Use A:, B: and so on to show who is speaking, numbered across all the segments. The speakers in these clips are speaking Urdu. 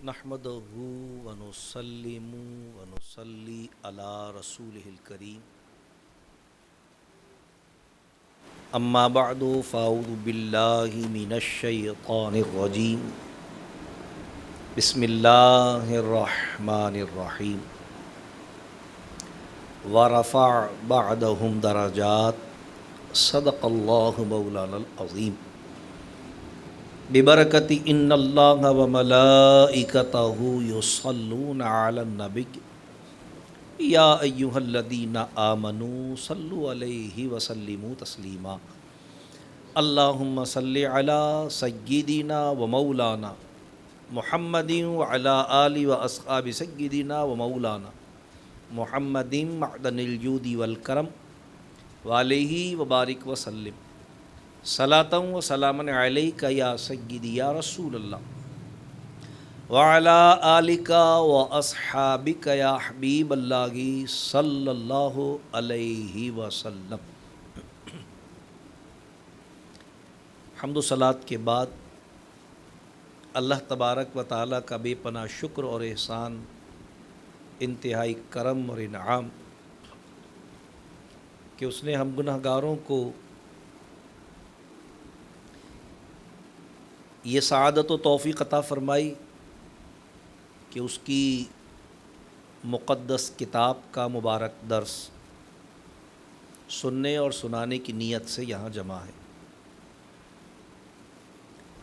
A: نحمدہ ونسلم ونصلی علی رسولہ الکریم اما بعد فاعوذ باللہ من الشیطان الرجیم بسم اللہ الرحمن الرحیم ورفع بعضهم درجات صدق اللہ مولانا العظیم ببرکت ان اللہ وملائکتہ یصلون علی النبی یا ایہا الذین آمنوا صلوا علیہ وسلموا تسلیما اللہم صلی علی سیدنا و مولانا محمد وعلی آلہ و اصحاب سیدنا و مولانا محمد معدن الجود والکرم وعلیہ وبارک وسلم صلاۃ و سلام علیک یا سیدی یا رسول اللہ وعلی آلک و اصحابک یا حبیب اللہ صلی اللہ علیہ وسلم۔ حمد و صلات کے بعد اللہ تبارک و تعالیٰ کا بے پناہ شکر اور احسان، انتہائی کرم اور انعام کہ اس نے ہم گناہ گاروں کو یہ سعادت و توفیق عطا فرمائی کہ اس کی مقدس کتاب کا مبارک درس سننے اور سنانے کی نیت سے یہاں جمع ہے۔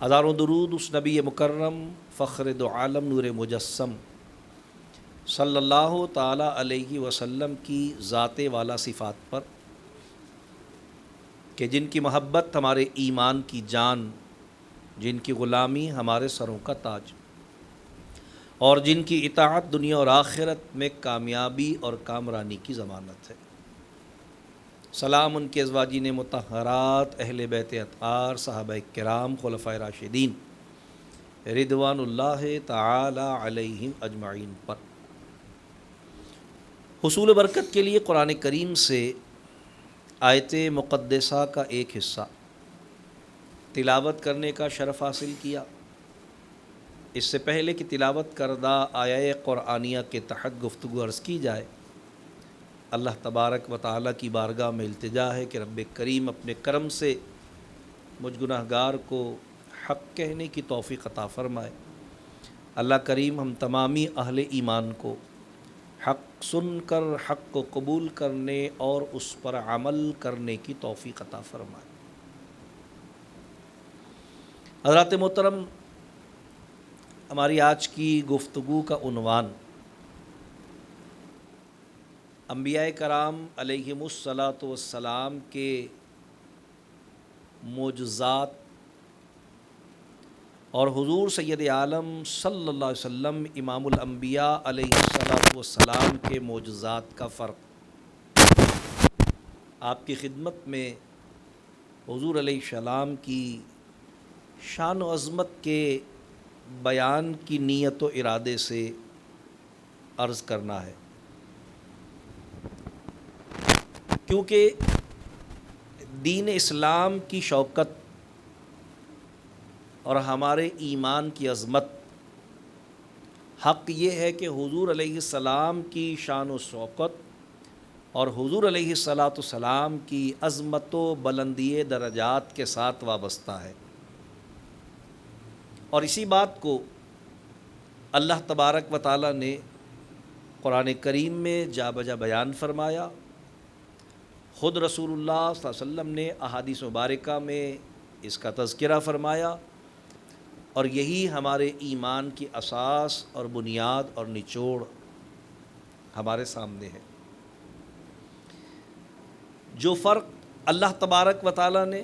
A: ہزاروں درود اس نبی مکرم فخر دو عالم نور مجسم صلی اللہ تعالیٰ علیہ وسلم کی ذات والا صفات پر کہ جن کی محبت ہمارے ایمان کی جان، جن کی غلامی ہمارے سروں کا تاج، اور جن کی اطاعت دنیا اور آخرت میں کامیابی اور کامرانی کی ضمانت ہے۔ سلام ان کے ازواجین مطہرات، اہل بیت اطہار، صحابہ کرام، خلفائے راشدین رضوان اللہ تعالی علیہم اجمعین پر۔ حصول برکت کے لیے قرآن کریم سے آیت مقدسہ کا ایک حصہ تلاوت کرنے کا شرف حاصل کیا۔ اس سے پہلے کہ تلاوت کردہ آیہ قرآنیہ کے تحت گفتگو عرض کی جائے، اللہ تبارک و تعالیٰ کی بارگاہ میں التجا ہے کہ رب کریم اپنے کرم سے مجھ گناہ گار کو حق کہنے کی توفیق عطا فرمائے۔ اللہ کریم ہم تمامی اہل ایمان کو حق سن کر حق کو قبول کرنے اور اس پر عمل کرنے کی توفیق عطا فرمائے۔ حضرات محترم، ہماری آج کی گفتگو کا عنوان انبیاء کرام علیہم الصلاۃ والسلام کے معجزات اور حضور سید عالم صلی اللہ علیہ وسلم امام الانبیاء علیہ الصلاۃ والسلام کے معجزات کا فرق۔ آپ کی خدمت میں حضور علیہ السلام کی شان و عظمت کے بیان کی نیت و ارادے سے عرض کرنا ہے، کیونکہ دین اسلام کی شوکت اور ہمارے ایمان کی عظمت، حق یہ ہے کہ حضور علیہ السلام کی شان و شوکت اور حضور علیہ السلام کی عظمت و بلندی درجات کے ساتھ وابستہ ہے، اور اسی بات کو اللہ تبارک و تعالیٰ نے قرآن کریم میں جا بجا بیان فرمایا۔ خود رسول اللہ صلی اللہ علیہ وسلم نے احادیث مبارکہ میں اس کا تذکرہ فرمایا، اور یہی ہمارے ایمان کی اساس اور بنیاد اور نچوڑ ہمارے سامنے ہے۔ جو فرق اللہ تبارک و تعالیٰ نے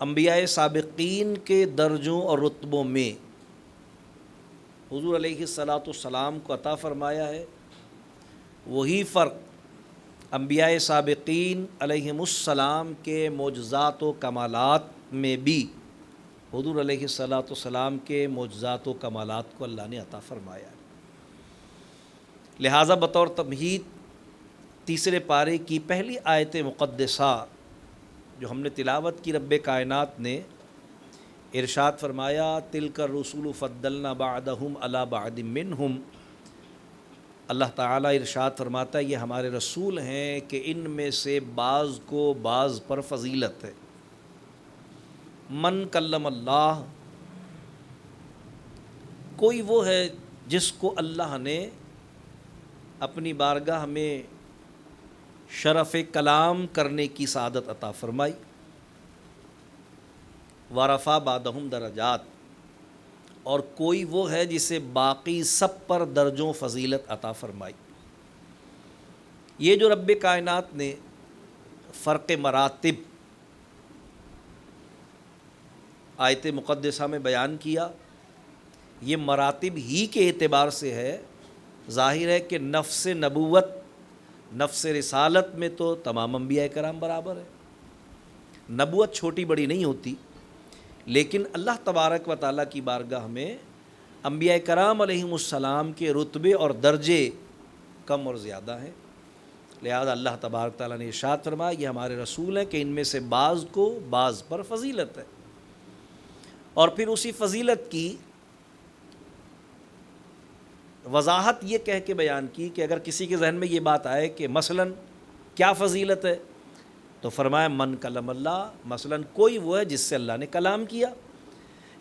A: انبیاء سابقین کے درجوں اور رتبوں میں حضور علیہ السلام کو عطا فرمایا ہے، وہی فرق انبیاء سابقین علیہم السلام کے معجزات و کمالات میں بھی حضور علیہ السلام کے معجزات و کمالات کو اللہ نے عطا فرمایا ہے۔ لہٰذا بطور تمہید تیسرے پارے کی پہلی آیت مقدسہ جو ہم نے تلاوت کی، رب کائنات نے ارشاد فرمایا تلک الرسول فضلنا بعضهم علی بعض منہم، اللہ تعالیٰ ارشاد فرماتا ہے یہ ہمارے رسول ہیں کہ ان میں سے بعض کو بعض پر فضیلت ہے۔ من کلم اللہ، کوئی وہ ہے جس کو اللہ نے اپنی بارگاہ میں شرف کلام کرنے کی سعادت عطا فرمائی۔ ورفع بعضهم درجات، اور کوئی وہ ہے جسے باقی سب پر درجوں فضیلت عطا فرمائی۔ یہ جو رب کائنات نے فرق مراتب آیت مقدسہ میں بیان کیا، یہ مراتب ہی کے اعتبار سے ہے۔ ظاہر ہے کہ نفس نبوت، نفس رسالت میں تو تمام انبیاء کرام برابر ہے، نبوت چھوٹی بڑی نہیں ہوتی، لیکن اللہ تبارک و تعالیٰ کی بارگاہ میں انبیاء کرام علیہم السلام کے رتبے اور درجے کم اور زیادہ ہیں۔ لہذا اللہ تبارک تعالیٰ نے ارشاد فرمایا یہ ہمارے رسول ہیں کہ ان میں سے بعض کو بعض پر فضیلت ہے، اور پھر اسی فضیلت کی وضاحت یہ کہہ کے بیان کی کہ اگر کسی کے ذہن میں یہ بات آئے کہ مثلاً کیا فضیلت ہے، تو فرمایا من کلم اللہ، مثلاً کوئی وہ ہے جس سے اللہ نے کلام کیا۔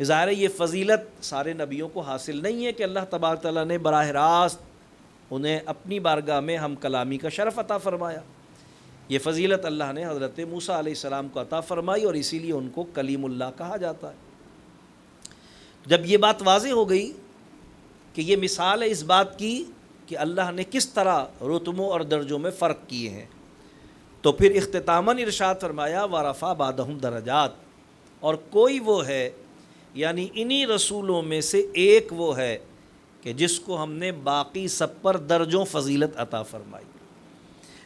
A: ظاہر ہے یہ فضیلت سارے نبیوں کو حاصل نہیں ہے کہ اللہ تبارک تعالیٰ نے براہ راست انہیں اپنی بارگاہ میں ہم کلامی کا شرف عطا فرمایا۔ یہ فضیلت اللہ نے حضرت موسیٰ علیہ السلام کو عطا فرمائی، اور اسی لیے ان کو کلیم اللہ کہا جاتا ہے۔ جب یہ بات واضح ہو گئی کہ یہ مثال ہے اس بات کی کہ اللہ نے کس طرح رتبوں اور درجوں میں فرق کیے ہیں، تو پھر اختتاماً ارشاد فرمایا ورفع بعضهم درجات، اور کوئی وہ ہے یعنی انہی رسولوں میں سے ایک وہ ہے کہ جس کو ہم نے باقی سب پر درجوں فضیلت عطا فرمائی۔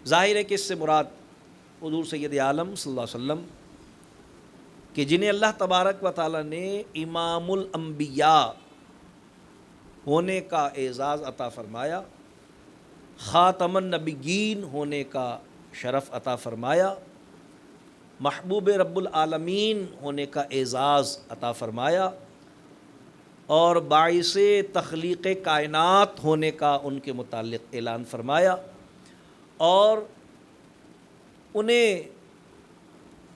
A: ظاہر ہے کہ اس سے مراد حضور سید عالم صلی اللہ علیہ وسلم کہ جنہیں اللہ تبارک و تعالیٰ نے امام الانبیاء ہونے کا اعزاز عطا فرمایا، خاتم النبیین ہونے کا شرف عطا فرمایا، محبوب رب العالمین ہونے کا اعزاز عطا فرمایا، اور باعث تخلیق کائنات ہونے کا ان کے متعلق اعلان فرمایا، اور انہیں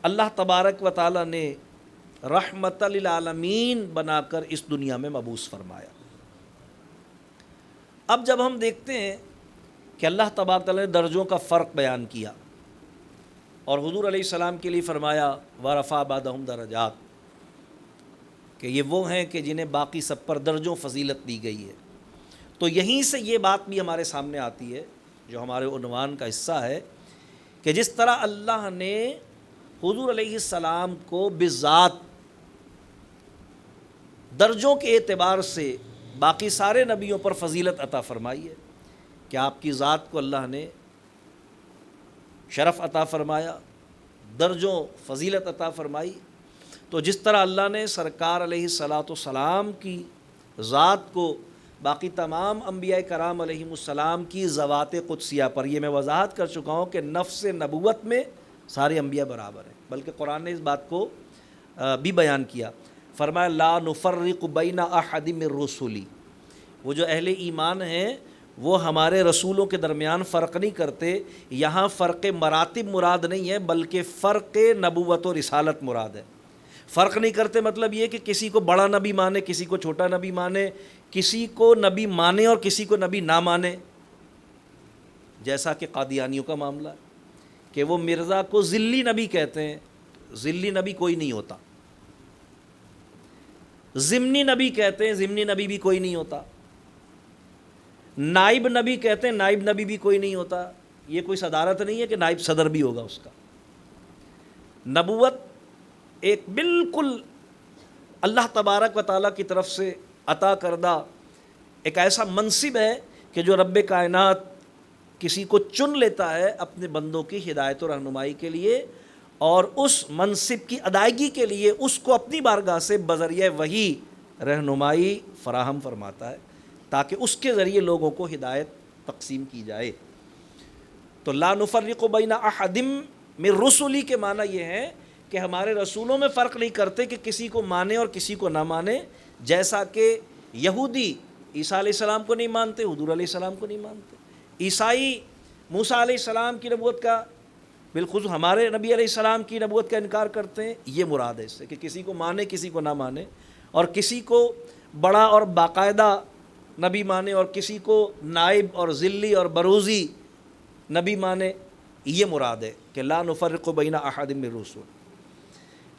A: اللہ تبارک و تعالیٰ نے رحمت للعالمین بنا کر اس دنیا میں مبعوث فرمایا۔ اب جب ہم دیکھتے ہیں کہ اللہ تبارک تعالیٰ نے درجوں کا فرق بیان کیا اور حضور علیہ السلام کے لیے فرمایا ورفع بعضهم درجات، کہ یہ وہ ہیں کہ جنہیں باقی سب پر درجوں فضیلت دی گئی ہے، تو یہیں سے یہ بات بھی ہمارے سامنے آتی ہے جو ہمارے عنوان کا حصہ ہے کہ جس طرح اللہ نے حضور علیہ السلام کو بذات درجوں کے اعتبار سے باقی سارے نبیوں پر فضیلت عطا فرمائی ہے کہ آپ کی ذات کو اللہ نے شرف عطا فرمایا، درجوں فضیلت عطا فرمائی، تو جس طرح اللہ نے سرکار علیہ السلام کی ذات کو باقی تمام انبیاء کرام علیہم السلام کی ذوات قدسیہ پر، یہ میں وضاحت کر چکا ہوں کہ نفس نبوت میں سارے انبیاء برابر ہیں، بلکہ قرآن نے اس بات کو بھی بیان کیا، فرمایا لا نفرق بین احد من رسلی، وہ جو اہل ایمان ہیں وہ ہمارے رسولوں کے درمیان فرق نہیں کرتے۔ یہاں فرق مراتب مراد نہیں ہے بلکہ فرق نبوت و رسالت مراد ہے۔ فرق نہیں کرتے مطلب یہ کہ کسی کو بڑا نبی مانے، کسی کو چھوٹا نبی مانے، کسی کو نبی مانے اور کسی کو نبی نہ مانے، جیسا کہ قادیانیوں کا معاملہ ہے کہ وہ مرزا کو ذلی نبی کہتے ہیں، ذلی نبی کوئی نہیں ہوتا، ضمنی نبی کہتے ہیں، ضمنی نبی بھی کوئی نہیں ہوتا، نائب نبی کہتے ہیں، نائب نبی بھی کوئی نہیں ہوتا۔ یہ کوئی صدارت نہیں ہے کہ نائب صدر بھی ہوگا اس کا۔ نبوت ایک بالکل اللہ تبارک و تعالیٰ کی طرف سے عطا کردہ ایک ایسا منصب ہے کہ جو رب کائنات کسی کو چن لیتا ہے اپنے بندوں کی ہدایت و رہنمائی کے لیے، اور اس منصب کی ادائیگی کے لیے اس کو اپنی بارگاہ سے بذریعہ وحی رہنمائی فراہم فرماتا ہے تاکہ اس کے ذریعے لوگوں کو ہدایت تقسیم کی جائے۔ تو لا نفرق بین احد من رسلی کے معنی یہ ہے کہ ہمارے رسولوں میں فرق نہیں کرتے کہ کسی کو مانے اور کسی کو نہ مانے، جیسا کہ یہودی عیسیٰ علیہ السلام کو نہیں مانتے، حضور علیہ السلام کو نہیں مانتے، عیسائی موسیٰ علیہ السلام کی نبوت کا، بالخصوص ہمارے نبی علیہ السلام کی نبوت کا انکار کرتے ہیں۔ یہ مراد ہے اس سے کہ کسی کو مانے کسی کو نہ مانے، اور کسی کو بڑا اور باقاعدہ نبی مانے اور کسی کو نائب اور ذلی اور بروزی نبی مانے، یہ مراد ہے کہ لا نفرق بین احد من الرسل۔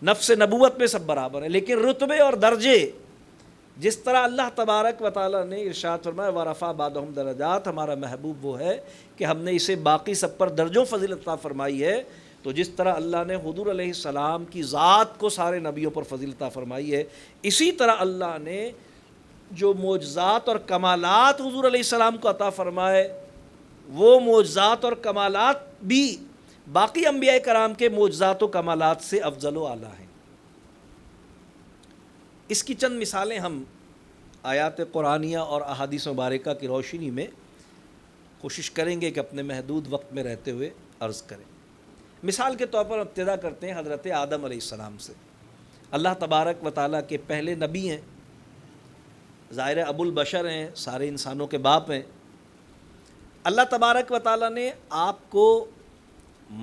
A: نفس نبوت میں سب برابر ہیں، لیکن رتبے اور درجے جس طرح اللہ تبارک و تعالیٰ نے ارشاد فرمایا ورفع بعضهم درجات، ہمارا محبوب وہ ہے کہ ہم نے اسے باقی سب پر درجوں فضیلت عطا فرمائی ہے، تو جس طرح اللہ نے حضور علیہ السلام کی ذات کو سارے نبیوں پر فضیلت عطا فرمائی ہے، اسی طرح اللہ نے جو معجزات اور کمالات حضور علیہ السلام کو عطا فرمائے، وہ معجزات اور کمالات بھی باقی انبیاء کرام کے معجزات و کمالات سے افضل و اعلیٰ ہیں۔ اس کی چند مثالیں ہم آیات قرآنیہ اور احادیث مبارکہ کی روشنی میں کوشش کریں گے کہ اپنے محدود وقت میں رہتے ہوئے عرض کریں۔ مثال کے طور پر ابتدا کرتے ہیں حضرت آدم علیہ السلام سے۔ اللہ تبارک و تعالیٰ کے پہلے نبی ہیں، ظاہر ابو البشر ہیں، سارے انسانوں کے باپ ہیں۔ اللہ تبارک و تعالیٰ نے آپ کو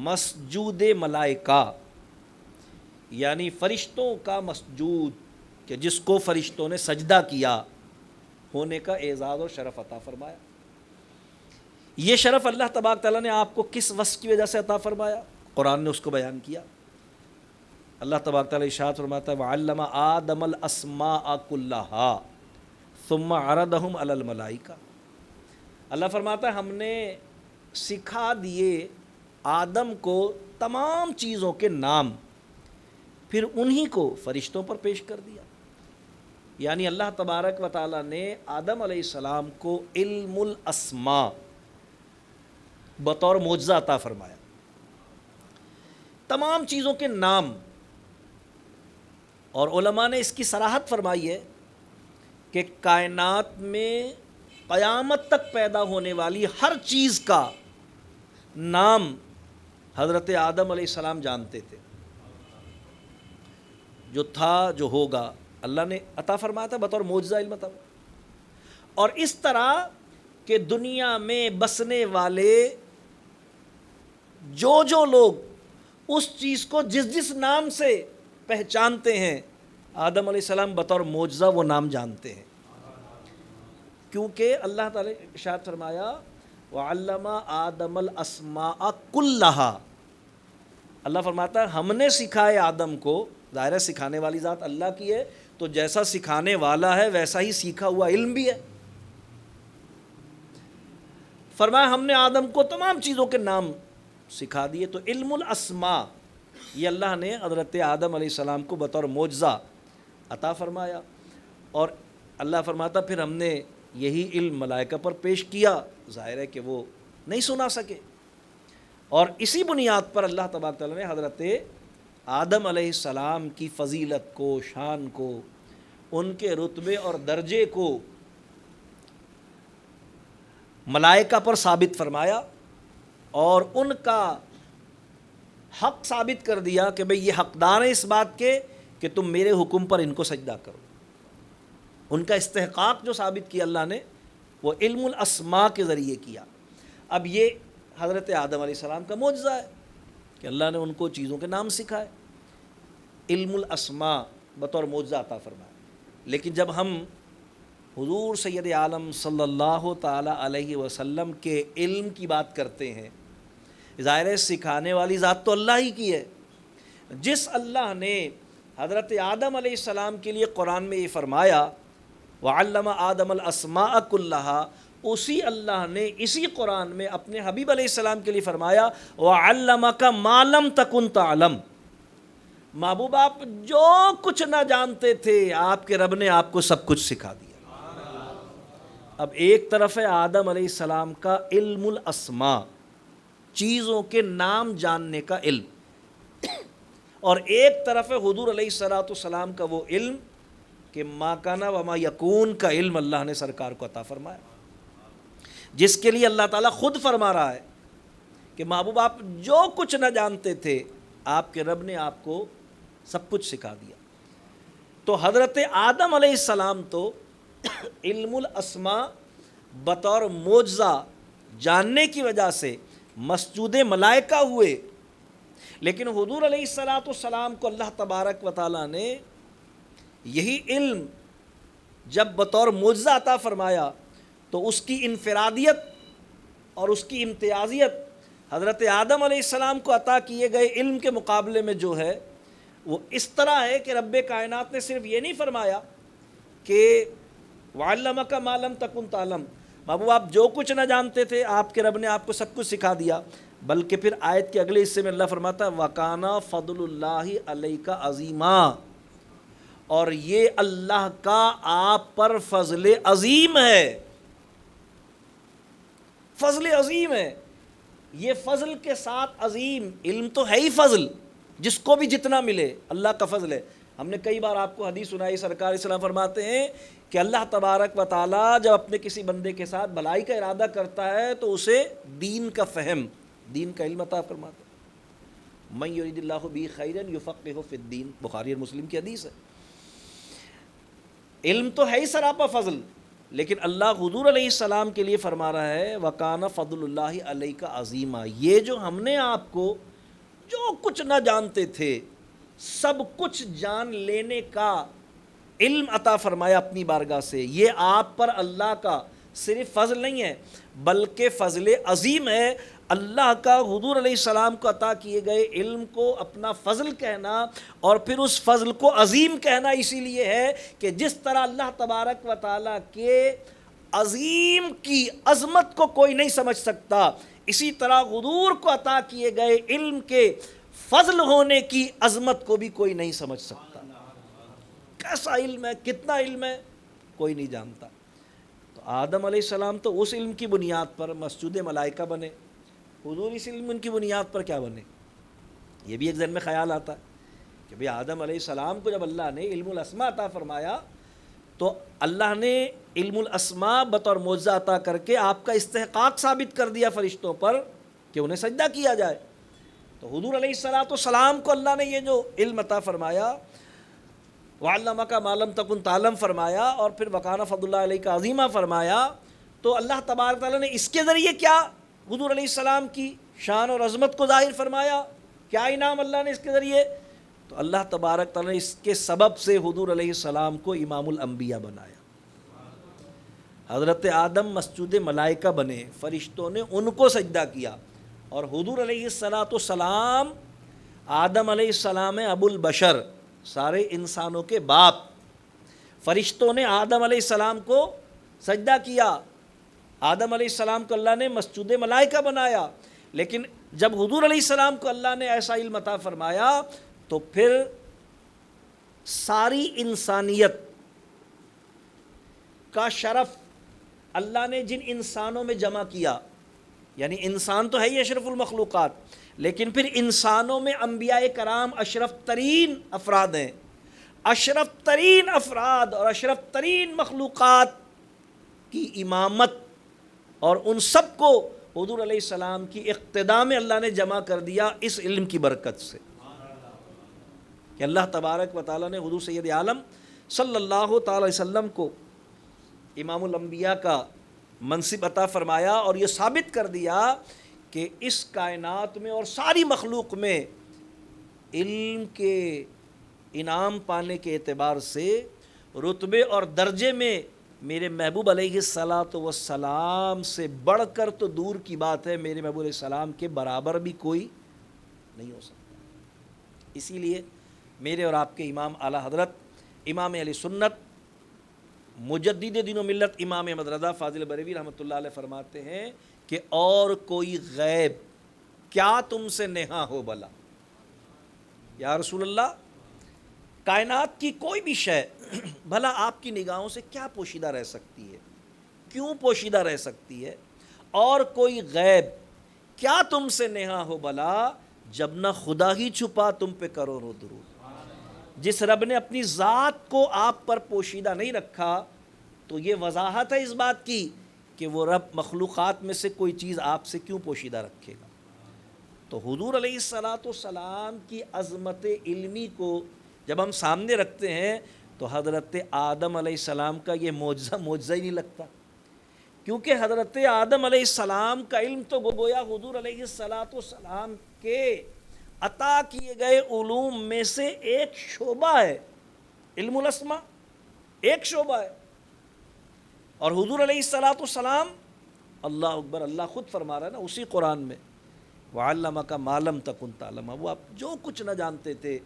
A: مسجود ملائکہ یعنی فرشتوں کا مسجود، کہ جس کو فرشتوں نے سجدہ کیا، ہونے کا اعزاز اور شرف عطا فرمایا۔ یہ شرف اللہ تبارک تعالیٰ نے آپ کو کس وصف کی وجہ سے عطا فرمایا؟ قرآن نے اس کو بیان کیا۔ اللہ تبارک تعالیٰ ارشاد فرماتا ہے وَعَلَّمَ آدَمَ الْأَسْمَاءَ كُلَّهَا ثُمَّ عَرَضَهُمْ عَلَى الْمَلَائِكَةِ، اللہ فرماتا ہے ہم نے سکھا دیے آدم کو تمام چیزوں کے نام، پھر انہی کو فرشتوں پر پیش کر دیا۔ یعنی اللہ تبارک و تعالیٰ نے آدم علیہ السلام کو علم الاسماء بطور معجزہ عطا فرمایا، تمام چیزوں کے نام، اور علماء نے اس کی صراحت فرمائی ہے کہ کائنات میں قیامت تک پیدا ہونے والی ہر چیز کا نام حضرت آدم علیہ السلام جانتے تھے، جو تھا جو ہوگا اللہ نے عطا فرمایا تھا بطور معجزہ علم تھا۔ اور اس طرح کہ دنیا میں بسنے والے جو لوگ اس چیز کو جس جس نام سے پہچانتے ہیں، آدم علیہ السلام بطور معجزہ وہ نام جانتے ہیں، کیونکہ اللہ تعالی ارشاد فرمایا وَعَلَّمَ آدَمَ الْأَسْمَاءَ كُلَّهَا، اللہ فرماتا ہے ہم نے سکھائے آدم کو، ظاہر سکھانے والی ذات اللہ کی ہے، تو جیسا سکھانے والا ہے ویسا ہی سیکھا ہوا علم بھی ہے۔ فرمایا ہم نے آدم کو تمام چیزوں کے نام سکھا دیے، تو علم الاسماء یہ اللہ نے حضرت آدم علیہ السلام کو بطور معجزہ عطا فرمایا، اور اللہ فرماتا پھر ہم نے یہی علم ملائکہ پر پیش کیا، ظاہر ہے کہ وہ نہیں سنا سکے، اور اسی بنیاد پر اللہ تبارک تعالیٰ نے حضرت آدم علیہ السلام کی فضیلت کو، شان کو، ان کے رتبے اور درجے کو ملائکہ پر ثابت فرمایا، اور ان کا حق ثابت کر دیا کہ بھئی یہ حقدار ہیں اس بات کے کہ تم میرے حکم پر ان کو سجدہ کرو۔ ان کا استحقاق جو ثابت کیا اللہ نے وہ علم الاسماء کے ذریعے کیا۔ اب یہ حضرت آدم علیہ السلام کا معجزہ ہے کہ اللہ نے ان کو چیزوں کے نام سکھائے، علم الاسماء بطور معجزہ عطا فرمایا۔ لیکن جب ہم حضور سید عالم صلی اللہ تعالی علیہ وسلم کے علم کی بات کرتے ہیں، ظاہر ہے سکھانے والی ذات تو اللہ ہی کی ہے۔ جس اللہ نے حضرت آدم علیہ السلام کے لیے قرآن میں یہ فرمایا وَعَلَّمَ آدَمَ الْأَسْمَاءَ كُلَّهَا، اسی اللہ نے اسی قرآن میں اپنے حبیب علیہ السلام کے لیے فرمایا وَعَلَّمَكَ مَا لَمْ تَكُنْ تَعْلَمْ، محبوب آپ جو کچھ نہ جانتے تھے آپ کے رب نے آپ کو سب کچھ سکھا دیا۔ اب ایک طرف ہے آدم علیہ السلام کا علم الاسماء، چیزوں کے نام جاننے کا علم، اور ایک طرف ہے حضور علیہ السلام کا وہ علم کہ ما کان و ما یکون کا علم اللہ نے سرکار کو عطا فرمایا، جس کے لیے اللہ تعالیٰ خود فرما رہا ہے کہ محبوب آپ جو کچھ نہ جانتے تھے آپ کے رب نے آپ کو سب کچھ سکھا دیا۔ تو حضرت آدم علیہ السلام تو علم الاسماء بطور معجزہ جاننے کی وجہ سے مسجود ملائکہ ہوئے، لیکن حضور علیہ السلام کو اللہ تبارک و تعالیٰ نے یہی علم جب بطور معجزہ عطا فرمایا تو اس کی انفرادیت اور اس کی امتیازیت حضرت آدم علیہ السلام کو عطا کیے گئے علم کے مقابلے میں جو ہے وہ اس طرح ہے کہ رب کائنات نے صرف یہ نہیں فرمایا کہ وَعَلَّمَكَ مَا لَمْ تَكُنْ تَعْلَمْ، محبوب آپ جو کچھ نہ جانتے تھے آپ کے رب نے آپ کو سب کچھ سکھا دیا، بلکہ پھر آیت کے اگلے حصے میں اللہ فرماتا ہے وَكَانَ فَضْلُ اللَّهِ عَلَيْكَ عَظِيمًا، اور یہ اللہ کا آپ پر فضل عظیم ہے، فضل عظیم ہے۔ یہ فضل کے ساتھ عظیم علم تو ہے ہی فضل، جس کو بھی جتنا ملے اللہ کا فضل ہے۔ ہم نے کئی بار آپ کو حدیث سنائی، سرکار اسلام فرماتے ہیں کہ اللہ تبارک و تعالیٰ جب اپنے کسی بندے کے ساتھ بھلائی کا ارادہ کرتا ہے تو اسے دین کا فہم، دین کا علم عطا فرماتا ہے۔ من یرید اللہ بہ خیرا یفقہہ فی الدین، بخاری اور مسلم کی حدیث ہے۔ علم تو ہے ہی سراپا فضل، لیکن اللہ حضور علیہ السلام کے لیے فرما رہا ہے وَكَانَ فَضْلُ اللَّهِ عَلَيْكَ عَظِيمًا، یہ جو ہم نے آپ کو جو کچھ نہ جانتے تھے سب کچھ جان لینے کا علم عطا فرمایا اپنی بارگاہ سے، یہ آپ پر اللہ کا صرف فضل نہیں ہے بلکہ فضل عظیم ہے۔ اللہ کا حضور علیہ السلام کو عطا کیے گئے علم کو اپنا فضل کہنا اور پھر اس فضل کو عظیم کہنا اسی لیے ہے کہ جس طرح اللہ تبارک و تعالیٰ کے عظیم کی عظمت کو کوئی نہیں سمجھ سکتا، اسی طرح حضور کو عطا کیے گئے علم کے فضل ہونے کی عظمت کو بھی کوئی نہیں سمجھ سکتا۔ کیسا علم ہے، کتنا علم ہے، کوئی نہیں جانتا۔ تو آدم علیہ السلام تو اس علم کی بنیاد پر مسجود ملائکہ بنے، حضور اس علم ان کی بنیاد پر کیا بنے؟ یہ بھی ایک ذہن میں خیال آتا ہے کہ بھئی آدم علیہ السلام کو جب اللہ نے علم الاسماء عطا فرمایا تو اللہ نے علم الاسماء بطور معجزہ عطا کر کے آپ کا استحقاق ثابت کر دیا فرشتوں پر کہ انہیں سجدہ کیا جائے۔ تو حضور علیہ السلام کو اللہ نے یہ جو علم عطا فرمایا وَعَلَّمَكَ مَا لَمْ تَكُنْ تَعْلَمْ فرمایا اور پھر وَكَانَ فَضْلُ اللَّهِ عَلَيْكَ عَظِيمًا فرمایا، تو اللہ تبارک تعالیٰ نے اس کے ذریعے کیا حضور علیہ السلام کی شان اور عظمت کو ظاہر فرمایا، کیا انعام اللہ نے اس کے ذریعے؟ تو اللہ تبارک تعالیٰ نے اس کے سبب سے حضور علیہ السلام کو امام الانبیاء بنایا۔ حضرت آدم مسجود ملائکہ بنے، فرشتوں نے ان کو سجدہ کیا، اور حضور علیہ السلام آدم علیہ السلام ابو البشر، سارے انسانوں کے باپ، فرشتوں نے آدم علیہ السلام کو سجدہ کیا، آدم علیہ السلام کو اللہ نے مسجود ملائکہ بنایا، لیکن جب حضور علیہ السلام کو اللہ نے ایسا علم عطا فرمایا تو پھر ساری انسانیت کا شرف اللہ نے جن انسانوں میں جمع کیا، یعنی انسان تو ہے ہی اشرف المخلوقات، لیکن پھر انسانوں میں انبیاء کرام اشرف ترین افراد ہیں، اشرف ترین افراد اور اشرف ترین مخلوقات کی امامت، اور ان سب کو حضور علیہ السلام کی اقتداء میں اللہ نے جمع کر دیا اس علم کی برکت سے کہ اللہ تبارک و تعالیٰ نے حضور سید عالم صلی اللہ تعالی علیہ وسلم کو امام الانبیاء کا منصب عطا فرمایا، اور یہ ثابت کر دیا کہ اس کائنات میں اور ساری مخلوق میں علم کے انعام پانے کے اعتبار سے رتبے اور درجے میں میرے محبوب علیہ السلام سے بڑھ کر تو دور کی بات ہے، میرے محبوب علیہ السلام کے برابر بھی کوئی نہیں ہو سکتا۔ اسی لیے میرے اور آپ کے امام اعلیٰ حضرت امام اہل سنت مجدد دین و ملت امام احمد رضا فاضل بریلوی رحمۃ اللہ علیہ فرماتے ہیں کہ اور کوئی غیب کیا تم سے نہا ہو بھلا، یا رسول اللہ کائنات کی کوئی بھی شے بھلا آپ کی نگاہوں سے کیا پوشیدہ رہ سکتی ہے، کیوں پوشیدہ رہ سکتی ہے، اور کوئی غیب کیا تم سے نہا ہو بھلا جب نہ خدا ہی چھپا تم پہ کروڑوں درود۔ جس رب نے اپنی ذات کو آپ پر پوشیدہ نہیں رکھا تو یہ وضاحت ہے اس بات کی کہ وہ رب مخلوقات میں سے کوئی چیز آپ سے کیوں پوشیدہ رکھے گا۔ تو حضور علیہ الصلاۃ والسلام کی عظمت علمی کو جب ہم سامنے رکھتے ہیں تو حضرت آدم علیہ السلام کا یہ معجزہ ہی نہیں لگتا، کیونکہ حضرت آدم علیہ السلام کا علم تو گویا حضور علیہ الصلاۃ والسلام کے عطا کیے گئے علوم میں سے ایک شعبہ ہے، علم الاسماء ایک شعبہ ہے۔ اور حضور علیہ الصلاۃ والسلام، اللہ اکبر، اللہ خود فرما رہا ہے نا اسی قرآن میں، وَعَلَّمَكَ مَا لَمْ تَكُنْ تَعْلَمُ، وہ آپ جو کچھ نہ جانتے تھے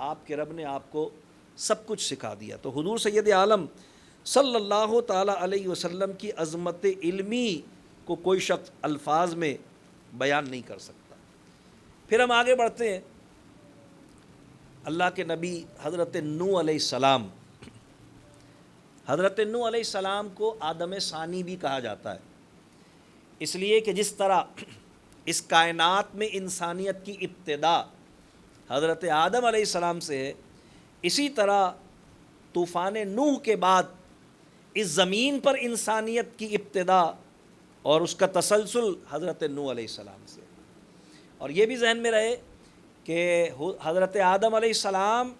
A: آپ کے رب نے آپ کو سب کچھ سکھا دیا۔ تو حضور سید عالم صلی اللہ تعالیٰ علیہ وسلم کی عظمت علمی کو کوئی شخص الفاظ میں بیان نہیں کر سکتا۔ پھر ہم آگے بڑھتے ہیں، اللہ کے نبی حضرت نوح علیہ السلام، حضرت نوح علیہ السلام کو آدم ثانی بھی کہا جاتا ہے، اس لیے کہ جس طرح اس کائنات میں انسانیت کی ابتدا حضرت آدم علیہ السلام سے ہے، اسی طرح طوفان نوح کے بعد اس زمین پر انسانیت کی ابتدا اور اس کا تسلسل حضرت نوح علیہ السلام سے۔ اور یہ بھی ذہن میں رہے کہ حضرت آدم علیہ السلام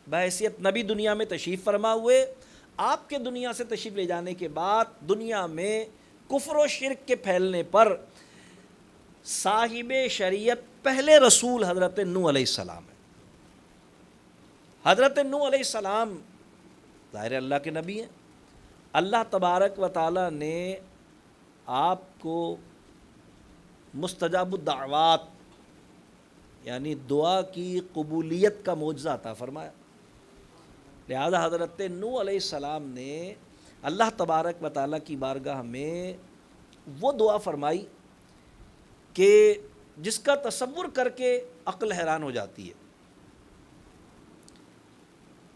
A: بحیثیت نبی دنیا میں تشریف فرما ہوئے، آپ کے دنیا سے تشریف لے جانے کے بعد دنیا میں کفر و شرک کے پھیلنے پر صاحب شریعت پہلے رسول حضرت نوح علیہ السلام ہے۔ حضرت نوح علیہ السلام ظاہر اللہ کے نبی ہیں، اللہ تبارک و تعالیٰ نے آپ کو مستجاب الدعوات یعنی دعا کی قبولیت کا معجزہ عطا فرمایا، لہذا حضرت نوح علیہ السلام نے اللہ تبارک و تعالیٰ کی بارگاہ میں وہ دعا فرمائی کہ جس کا تصور کر کے عقل حیران ہو جاتی ہے۔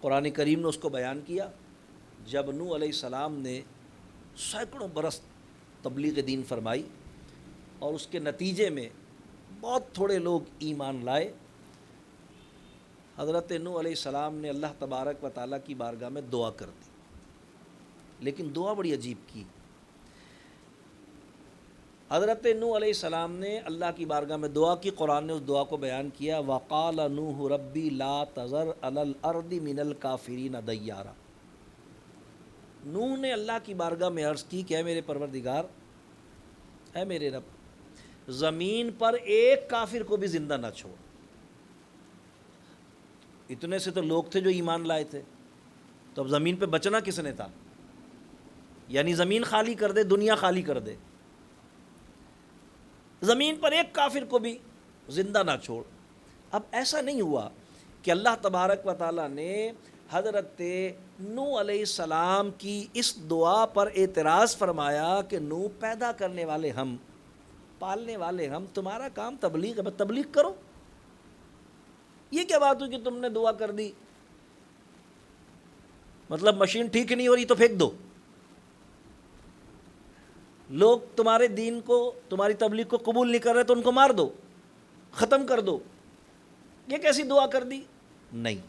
A: قرآن کریم نے اس کو بیان کیا جب نوح علیہ السلام نے سینکڑوں برس تبلیغ دین فرمائی اور اس کے نتیجے میں بہت تھوڑے لوگ ایمان لائے، حضرت نوح علیہ السلام نے اللہ تبارک و تعالیٰ کی بارگاہ میں دعا کر دی، لیکن دعا بڑی عجیب کی۔ حضرت نوح علیہ السلام نے اللہ کی بارگاہ میں دعا کی، قرآن نے اس دعا کو بیان کیا، وَقَالَ نُوحُ رَبِّ لَا تَذَرْ عَلَى الْأَرْضِ مِنَ الْكَافِرِينَ دَيَّارًا۔ نوح نے اللہ کی بارگاہ میں عرض کی کہ اے میرے پروردگار، اے میرے رب، زمین پر ایک کافر کو بھی زندہ نہ چھوڑ۔ اتنے سے تو لوگ تھے جو ایمان لائے تھے، تو اب زمین پہ بچنا کس نے تھا؟ یعنی زمین خالی کر دے، دنیا خالی کر دے، زمین پر ایک کافر کو بھی زندہ نہ چھوڑ۔ اب ایسا نہیں ہوا کہ اللہ تبارک و تعالیٰ نے حضرت نوح علیہ السلام کی اس دعا پر اعتراض فرمایا کہ نوح، پیدا کرنے والے ہم، پالنے والے ہم، تمہارا کام تبلیغ ہے، تبلیغ کرو۔ یہ کیا بات ہوئی کہ تم نے دعا کر دی؟ مطلب مشین ٹھیک نہیں ہو رہی تو پھینک دو، لوگ تمہارے دین کو، تمہاری تبلیغ کو قبول نہیں کر رہے تو ان کو مار دو، ختم کر دو، یہ کیسی دعا کر دی؟ نہیں،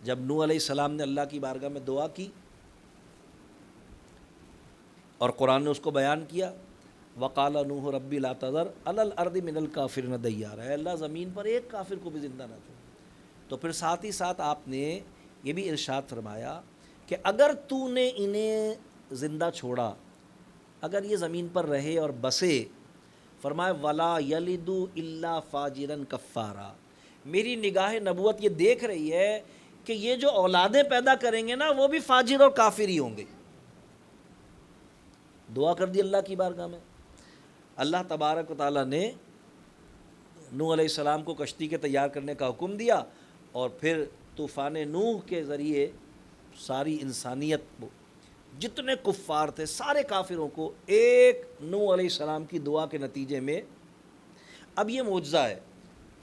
A: جب نوح علیہ السلام نے اللہ کی بارگاہ میں دعا کی اور قرآن نے اس کو بیان کیا، وَقَالَ نُوحُ رَبِّ لَا تَذَرْ عَلَى الْأَرْضِ مِنَ الْكَافِرِينَ دَيَّارًا، اے اللہ زمین پر ایک کافر کو بھی زندہ نہ چھوڑ۔ تو پھر ساتھ ہی ساتھ آپ نے یہ بھی ارشاد فرمایا کہ اگر تو نے انہیں زندہ چھوڑا، اگر یہ زمین پر رہے اور بسے، فرمایا وَلَا يَلِدُ إِلَّا فَاجِرًا كَفَّارًا، میری نگاہ نبوت یہ دیکھ رہی ہے کہ یہ جو اولادیں پیدا کریں گے نا وہ بھی فاجر اور کافر ہی ہوں گے۔ دعا کر دی اللہ کی بارگاہ میں، اللہ تبارک و تعالیٰ نے نوح علیہ السلام کو کشتی کے تیار کرنے کا حکم دیا، اور پھر طوفان نوح کے ذریعے ساری انسانیت کو، جتنے کفار تھے سارے کافروں کو ایک نوح علیہ السلام کی دعا کے نتیجے میں، اب یہ معجزہ ہے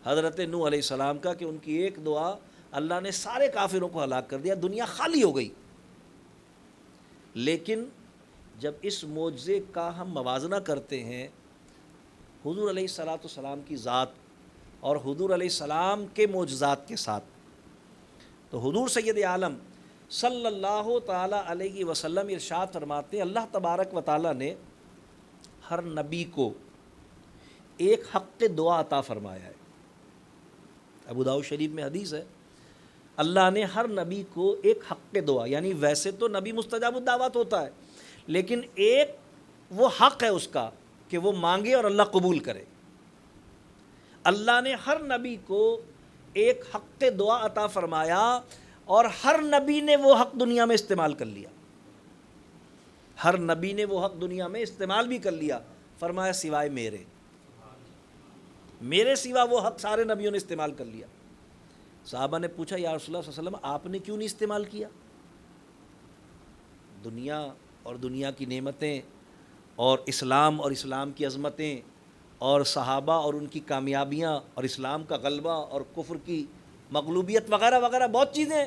A: حضرت نوح علیہ السلام کا کہ ان کی ایک دعا اللہ نے سارے کافروں کو ہلاک کر دیا، دنیا خالی ہو گئی۔ لیکن جب اس معجزے کا ہم موازنہ کرتے ہیں حضور علیہ الصلاۃ والسلام کی ذات اور حضور علیہ السلام کے معجزات کے ساتھ، تو حضور سید عالم صلی اللہ تعالیٰ علیہ وسلم ارشاد فرماتے ہیں اللہ تبارک و تعالیٰ نے ہر نبی کو ایک حق دعا عطا فرمایا ہے۔ ابو داؤد شریف میں حدیث ہے، اللہ نے ہر نبی کو ایک حق دعا، یعنی ویسے تو نبی مستجاب الدعوات ہوتا ہے، لیکن ایک وہ حق ہے اس کا کہ وہ مانگے اور اللہ قبول کرے۔ اللہ نے ہر نبی کو ایک حق دعا عطا فرمایا اور ہر نبی نے وہ حق دنیا میں استعمال کر لیا، ہر نبی نے وہ حق دنیا میں استعمال بھی کر لیا، فرمایا سوائے میرے سوا وہ حق سارے نبیوں نے استعمال کر لیا۔ صحابہ نے پوچھا یا رسول اللہ صلی اللہ علیہ وسلم آپ نے کیوں نہیں استعمال کیا؟ دنیا اور دنیا کی نعمتیں اور اسلام کی عظمتیں اور صحابہ اور ان کی کامیابیاں اور اسلام کا غلبہ اور کفر کی مغلوبیت وغیرہ وغیرہ بہت چیزیں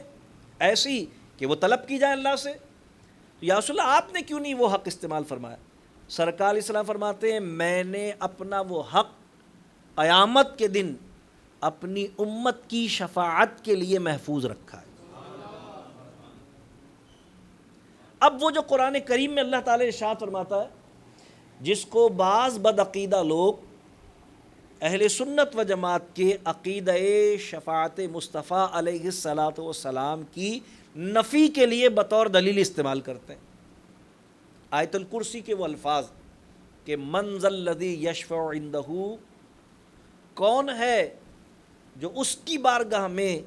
A: ایسی کہ وہ طلب کی جائیں اللہ سے، تو یا رسول اللہ آپ نے کیوں نہیں وہ حق استعمال فرمایا؟ سرکار علیہ السلام فرماتے ہیں میں نے اپنا وہ حق قیامت کے دن اپنی امت کی شفاعت کے لیے محفوظ رکھا ہے۔ اب وہ جو قرآن کریم میں اللہ تعالی ارشاد فرماتا ہے، جس کو بعض بدعقیدہ لوگ اہل سنت و جماعت کے عقیدہ شفاعت مصطفیٰ علیہ الصلاۃ والسلام کی نفی کے لیے بطور دلیل استعمال کرتے ہیں، آیت الکرسی کے وہ الفاظ کہ من ذا الذی یشفع عندہ، کون ہے جو اس کی بارگاہ میں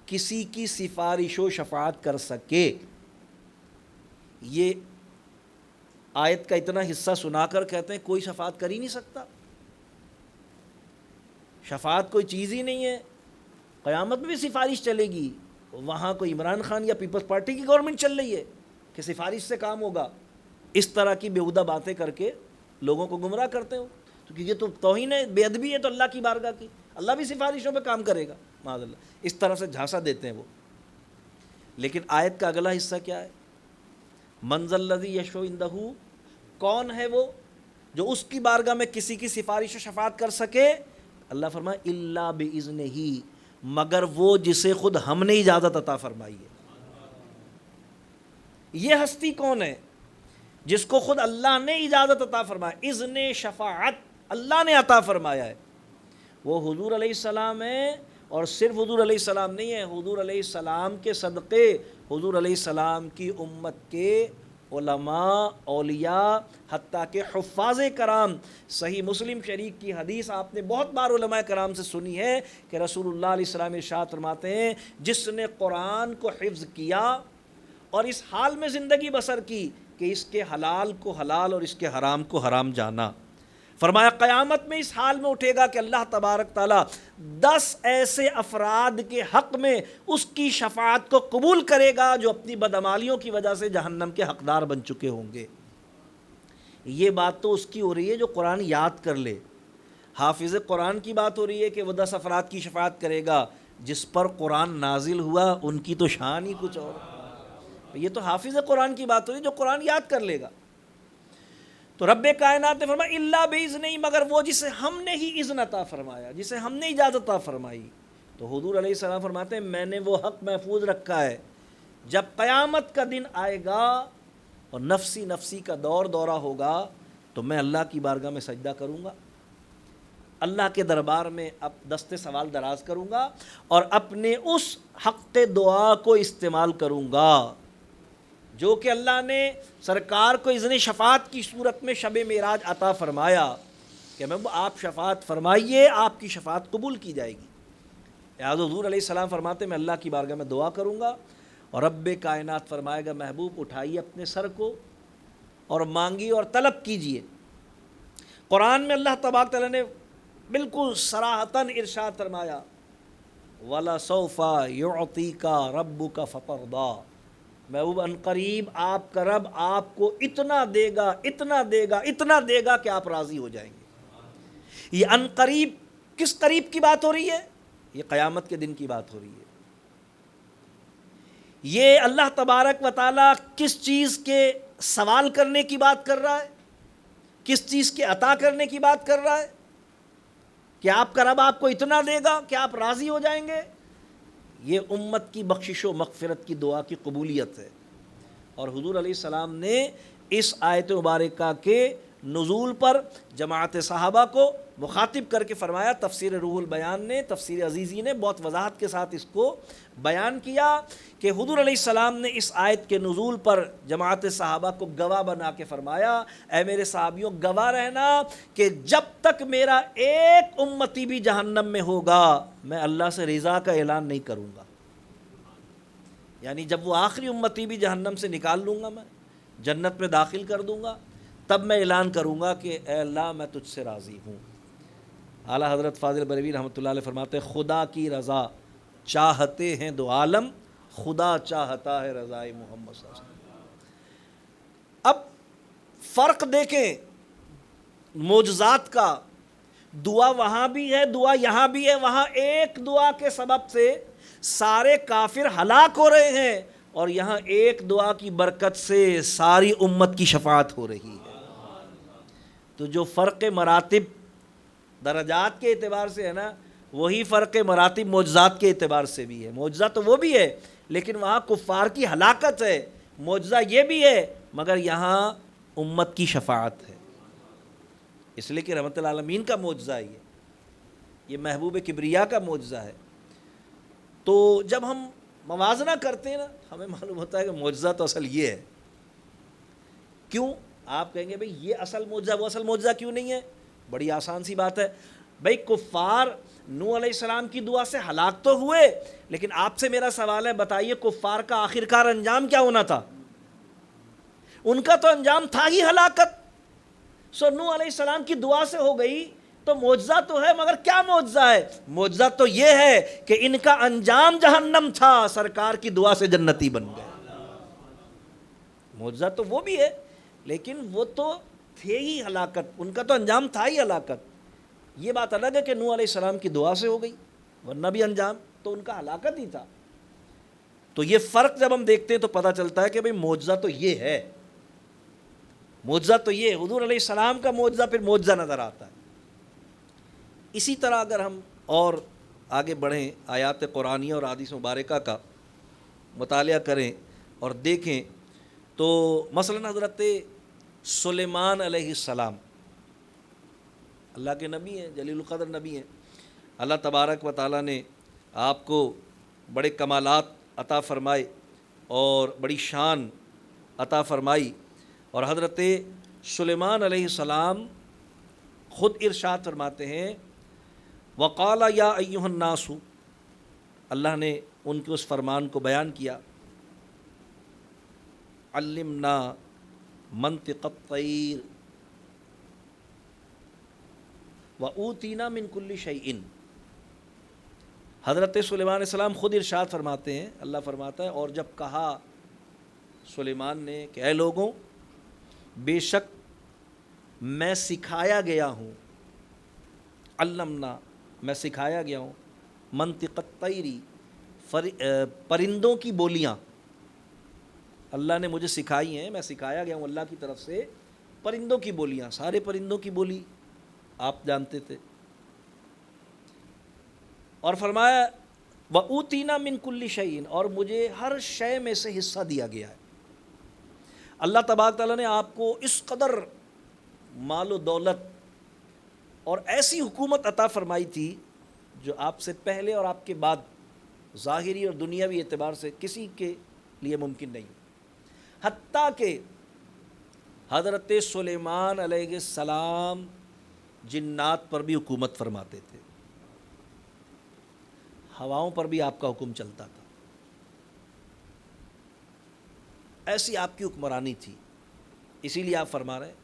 A: کسی کی سفارش و شفاعت کر سکے۔ یہ آیت کا اتنا حصہ سنا کر کہتے ہیں کوئی شفاعت کر ہی نہیں سکتا، شفاعت کوئی چیز ہی نہیں ہے، قیامت میں بھی سفارش چلے گی، وہاں کوئی عمران خان یا پیپلز پارٹی کی گورنمنٹ چل رہی ہے کہ سفارش سے کام ہوگا۔ اس طرح کی بیہودہ باتیں کر کے لوگوں کو گمراہ کرتے ہو، تو یہ تو توہین ہے، بے ادبی ہے تو اللہ کی بارگاہ کی، اللہ بھی سفارشوں پہ کام کرے گا معاذ اللہ، اس طرح سے جھانسا دیتے ہیں وہ۔ لیکن آیت کا اگلا حصہ کیا ہے؟ من ذا الذی یشفع عندہ، کون ہے وہ جو اس کی بارگاہ میں کسی کی سفارش و شفاعت کر سکے؟ اللہ فرمائے الا باذنہ، مگر وہ جسے خود ہم نے اجازت عطا فرمائی ہے۔ یہ ہستی کون ہے جس کو خود اللہ نے اجازت عطا فرمایا، اذن شفاعت اللہ نے عطا فرمایا ہے؟ وہ حضور علیہ السلام ہے، اور صرف حضور علیہ السلام نہیں ہے، حضور علیہ السلام کے صدقے حضور علیہ السلام کی امت کے علماء، اولیاء، حتیٰ کہ حفاظ کرام۔ صحیح مسلم شریف کی حدیث آپ نے بہت بار علماء کرام سے سنی ہے کہ رسول اللہ علیہ السلام ارشاد فرماتے ہیں جس نے قرآن کو حفظ کیا اور اس حال میں زندگی بسر کی کہ اس کے حلال کو حلال اور اس کے حرام کو حرام جانا، فرمایا قیامت میں اس حال میں اٹھے گا کہ اللہ تبارک تعالیٰ 10 ایسے افراد کے حق میں اس کی شفاعت کو قبول کرے گا جو اپنی بدعمالیوں کی وجہ سے جہنم کے حقدار بن چکے ہوں گے۔ یہ بات تو اس کی ہو رہی ہے جو قرآن یاد کر لے، حافظ قرآن کی بات ہو رہی ہے کہ وہ 10 افراد کی شفاعت کرے گا، جس پر قرآن نازل ہوا ان کی تو شان ہی کچھ اور۔ یہ تو حافظ قرآن کی بات ہو رہی ہے جو قرآن یاد کر لے گا۔ تو رب کائنات نے فرمایا الا باذنہ، مگر وہ جسے ہم نے ہی اذن عطا فرمایا، جسے ہم نے اجازت عطا فرمائی۔ تو حضور علیہ السلام فرماتے ہیں میں نے وہ حق محفوظ رکھا ہے، جب قیامت کا دن آئے گا اور نفسی نفسی کا دورہ ہوگا تو میں اللہ کی بارگاہ میں سجدہ کروں گا، اللہ کے دربار میں اب دست سوال دراز کروں گا اور اپنے اس حق دعا کو استعمال کروں گا جو کہ اللہ نے سرکار کو اذن شفاعت کی صورت میں شب معراج عطا فرمایا کہ میں آپ شفاعت فرمائیے، آپ کی شفاعت قبول کی جائے گی۔ لہٰذا حضور علیہ السلام فرماتے میں اللہ کی بارگاہ میں دعا کروں گا اور رب کائنات فرمائے گا محبوب اٹھائیے اپنے سر کو اور مانگیے اور طلب کیجیے۔ قرآن میں اللہ تبارک تعالیٰ نے بالکل صراحتاً ارشاد فرمایا وَلَسَوْفَ يُعْطِيكَ رَبُّكَ فَتَرْضَىٰ، محبوب عنقریب آپ کا رب آپ کو اتنا دے گا، اتنا دے گا، اتنا دے گا کہ آپ راضی ہو جائیں گے۔ یہ عنقریب کس قریب کی بات ہو رہی ہے؟ یہ قیامت کے دن کی بات ہو رہی ہے۔ یہ اللہ تبارک و تعالیٰ کس چیز کے سوال کرنے کی بات کر رہا ہے، کس چیز کے عطا کرنے کی بات کر رہا ہے کہ آپ کا رب آپ کو اتنا دے گا کہ آپ راضی ہو جائیں گے؟ یہ امت کی بخشش و مغفرت کی دعا کی قبولیت ہے۔ اور حضور علیہ السلام نے اس آیت مبارکہ کے نزول پر جماعت صحابہ کو مخاطب کر کے فرمایا. تفسیر روح البیان نے، تفسیر عزیزی نے بہت وضاحت کے ساتھ اس کو بیان کیا کہ حضور علیہ السلام نے اس آیت کے نزول پر جماعت صحابہ کو گواہ بنا کے فرمایا، اے میرے صحابیوں گواہ رہنا کہ جب تک میرا ایک امتی بھی جہنم میں ہوگا میں اللہ سے رضا کا اعلان نہیں کروں گا. یعنی جب وہ آخری امتی بھی جہنم سے نکال لوں گا، میں جنت میں داخل کر دوں گا، تب میں اعلان کروں گا کہ اے اللہ میں تجھ سے راضی ہوں. اعلیٰ حضرت فاضل بریلوی رحمۃ اللہ علیہ فرماتے ہیں خدا کی رضا چاہتے ہیں دو عالم، خدا چاہتا ہے رضائے محمد صلی اللہ علیہ وسلم. اب فرق دیکھیں معجزات کا، دعا وہاں بھی ہے، دعا یہاں بھی ہے. وہاں ایک دعا کے سبب سے سارے کافر ہلاک ہو رہے ہیں، اور یہاں ایک دعا کی برکت سے ساری امت کی شفاعت ہو رہی ہے. تو جو فرق مراتب درجات کے اعتبار سے ہے نا، وہی فرق مراتب معجزات کے اعتبار سے بھی ہے. معجزہ تو وہ بھی ہے لیکن وہاں کفار کی ہلاکت ہے، معجزہ یہ بھی ہے مگر یہاں امت کی شفاعت ہے. اس لیے کہ رحمت العالمین کا معجزہ ہے یہ محبوب کبریا کا معجزہ ہے. تو جب ہم موازنہ کرتے ہیں نا ہمیں معلوم ہوتا ہے کہ معجزہ تو اصل یہ ہے. کیوں؟ آپ کہیں گے بھئی یہ اصل معجزہ وہ اصل معجزہ کیوں نہیں ہے؟ بڑی آسان سی بات ہے. بھئی کفار نوح علیہ السلام کی دعا سے ہلاک تو ہوئے، لیکن آپ سے میرا سوال ہے بتائیے کفار کا آخرکار انجام کیا ہونا تھا؟ ان کا تو انجام تھا ہی ہلاکت. سو نوح علیہ السلام کی دعا سے ہو گئی تو معجزہ تو ہے، مگر کیا معجزہ ہے؟ معجزہ تو یہ ہے کہ ان کا انجام جہنم تھا، سرکار کی دعا سے جنتی بن گئے. معجزہ تو وہ بھی ہے لیکن وہ تو تھے ہی ہلاکت، ان کا تو انجام تھا ہی ہلاکت. یہ بات الگ ہے کہ نوح علیہ السلام کی دعا سے ہو گئی، ورنہ بھی انجام تو ان کا ہلاکت ہی تھا. تو یہ فرق جب ہم دیکھتے ہیں تو پتہ چلتا ہے کہ بھئی معجزہ تو یہ ہے، معجزہ تو یہ حضور علیہ السلام کا معجزہ پھر معجزہ نظر آتا ہے. اسی طرح اگر ہم اور آگے بڑھیں آیات قرآنیہ اور احادیث مبارکہ کا مطالعہ کریں اور دیکھیں تو مثلا حضرت سلیمان علیہ السلام اللہ کے نبی ہیں، جلیل القدر نبی ہیں. اللہ تبارک و تعالیٰ نے آپ کو بڑے کمالات عطا فرمائے اور بڑی شان عطا فرمائی. اور حضرت سلیمان علیہ السلام خود ارشاد فرماتے ہیں وقال یا ایھا الناس، اللہ نے ان کے اس فرمان کو بیان کیا علمنا منطق الطیر وَأُوتِينَا مِن كُلِّ شَيْءٍ. حضرت سلیمان علیہ السلام خود ارشاد فرماتے ہیں، اللہ فرماتا ہے اور جب کہا سلیمان نے کہ اے لوگوں بے شک میں سکھایا گیا ہوں، علمنا میں سکھایا گیا ہوں، منطق الطیری پرندوں کی بولیاں اللہ نے مجھے سکھائی ہیں، میں سکھایا گیا ہوں اللہ کی طرف سے پرندوں کی بولیاں. سارے پرندوں کی بولی آپ جانتے تھے. اور فرمایا وَأُوتِينَا مِن كُلِّ شَيْءٍ، اور مجھے ہر شے میں سے حصہ دیا گیا ہے. اللہ تبارک تعالیٰ نے آپ کو اس قدر مال و دولت اور ایسی حکومت عطا فرمائی تھی جو آپ سے پہلے اور آپ کے بعد ظاہری اور دنیاوی اعتبار سے کسی کے لیے ممکن نہیں. حتیٰ کہ حضرت سلیمان علیہ السلام جنات پر بھی حکومت فرماتے تھے، ہواؤں پر بھی آپ کا حکم چلتا تھا. ایسی آپ کی حکمرانی تھی. اسی لیے آپ فرما رہے ہیں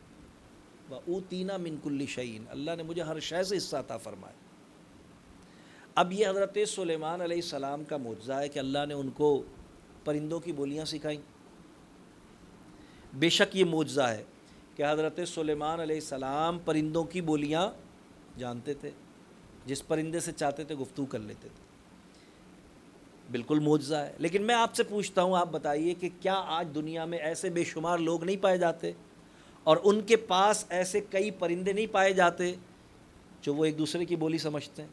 A: وَأُوتِينَا مِن كُلِّ شَيْءٍ، اللہ نے مجھے ہر شے سے حصہ عطا فرمایا. اب یہ حضرت سلیمان علیہ السلام کا معجزہ ہے کہ اللہ نے ان کو پرندوں کی بولیاں سکھائیں. بے شک یہ معجزہ ہے کہ حضرت سلیمان علیہ السلام پرندوں کی بولیاں جانتے تھے، جس پرندے سے چاہتے تھے گفتگو کر لیتے تھے. بالکل معجزہ ہے. لیکن میں آپ سے پوچھتا ہوں، آپ بتائیے کہ کیا آج دنیا میں ایسے بے شمار لوگ نہیں پائے جاتے اور ان کے پاس ایسے کئی پرندے نہیں پائے جاتے جو وہ ایک دوسرے کی بولی سمجھتے ہیں؟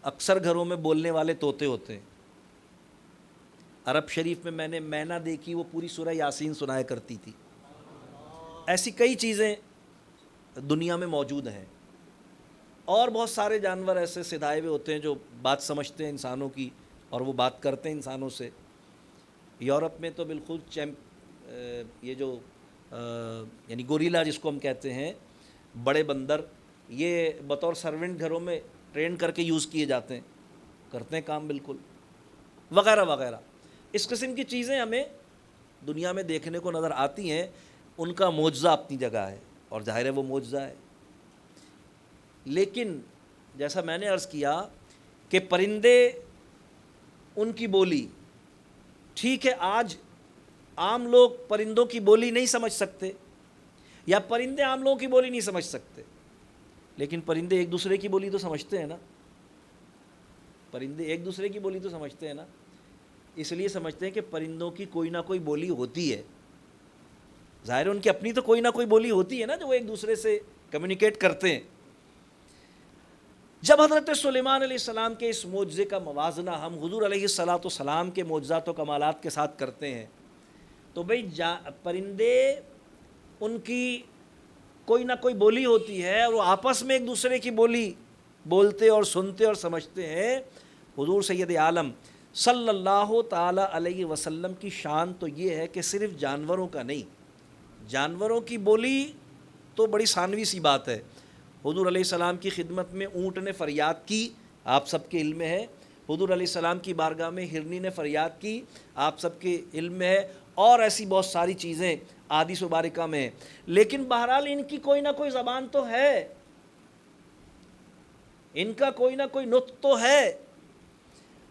A: اکثر گھروں میں بولنے والے طوطے ہوتے ہیں. عرب شریف میں نے مینا دیکھی، وہ پوری سورہ یاسین سنایا کرتی تھی. ایسی کئی چیزیں دنیا میں موجود ہیں، اور بہت سارے جانور ایسے سدھائے ہوئے ہوتے ہیں جو بات سمجھتے ہیں انسانوں کی اور وہ بات کرتے ہیں انسانوں سے۔ یورپ میں تو بالکل یہ جو یعنی گوریلا جس کو ہم کہتے ہیں، بڑے بندر، یہ بطور سرونٹ گھروں میں ٹرین کر کے یوز کیے جاتے ہیں، کرتے ہیں کام بالکل، وغیرہ وغیرہ۔ اس قسم کی چیزیں ہمیں دنیا میں دیکھنے کو نظر آتی ہیں، ان کا معجزہ اپنی جگہ ہے، اور ظاہر ہے وہ معجزہ ہے۔ لیکن جیسا میں نے عرض کیا کہ پرندے، ان کی بولی، ٹھیک ہے آج عام لوگ پرندوں کی بولی نہیں سمجھ سکتے، یا پرندے عام لوگوں کی بولی نہیں سمجھ سکتے، لیکن پرندے ایک دوسرے کی بولی تو سمجھتے ہیں نا، پرندے ایک دوسرے کی بولی تو سمجھتے ہیں نا۔ اس لیے سمجھتے ہیں کہ پرندوں کی کوئی نہ کوئی بولی ہوتی ہے، ظاہر ہے ان کی اپنی تو کوئی نہ کوئی بولی ہوتی ہے نا جو وہ ایک دوسرے سے کمیونیکیٹ کرتے ہیں۔ جب حضرت سلیمان علیہ السلام کے اس معجزے کا موازنہ ہم حضور علیہ السلام کے معجزات و کمالات کے ساتھ کرتے ہیں، تو بھئی پرندے، ان کی کوئی نہ کوئی بولی ہوتی ہے، اور وہ آپس میں ایک دوسرے کی بولی بولتے اور سنتے اور سمجھتے ہیں۔ حضور سید عالم صلی اللہ تعالی علیہ وسلم کی شان تو یہ ہے کہ صرف جانوروں کا نہیں، جانوروں کی بولی تو بڑی ثانوی سی بات ہے۔ حضور علیہ السلام کی خدمت میں اونٹ نے فریاد کی، آپ سب کے علم میں ہے۔ حضور علیہ السلام کی بارگاہ میں ہرنی نے فریاد کی، آپ سب کے علم میں ہے، اور ایسی بہت ساری چیزیں احادیث مبارکہ میں ہیں۔ لیکن بہرحال ان کی کوئی نہ کوئی زبان تو ہے، ان کا کوئی نہ کوئی نطق تو ہے۔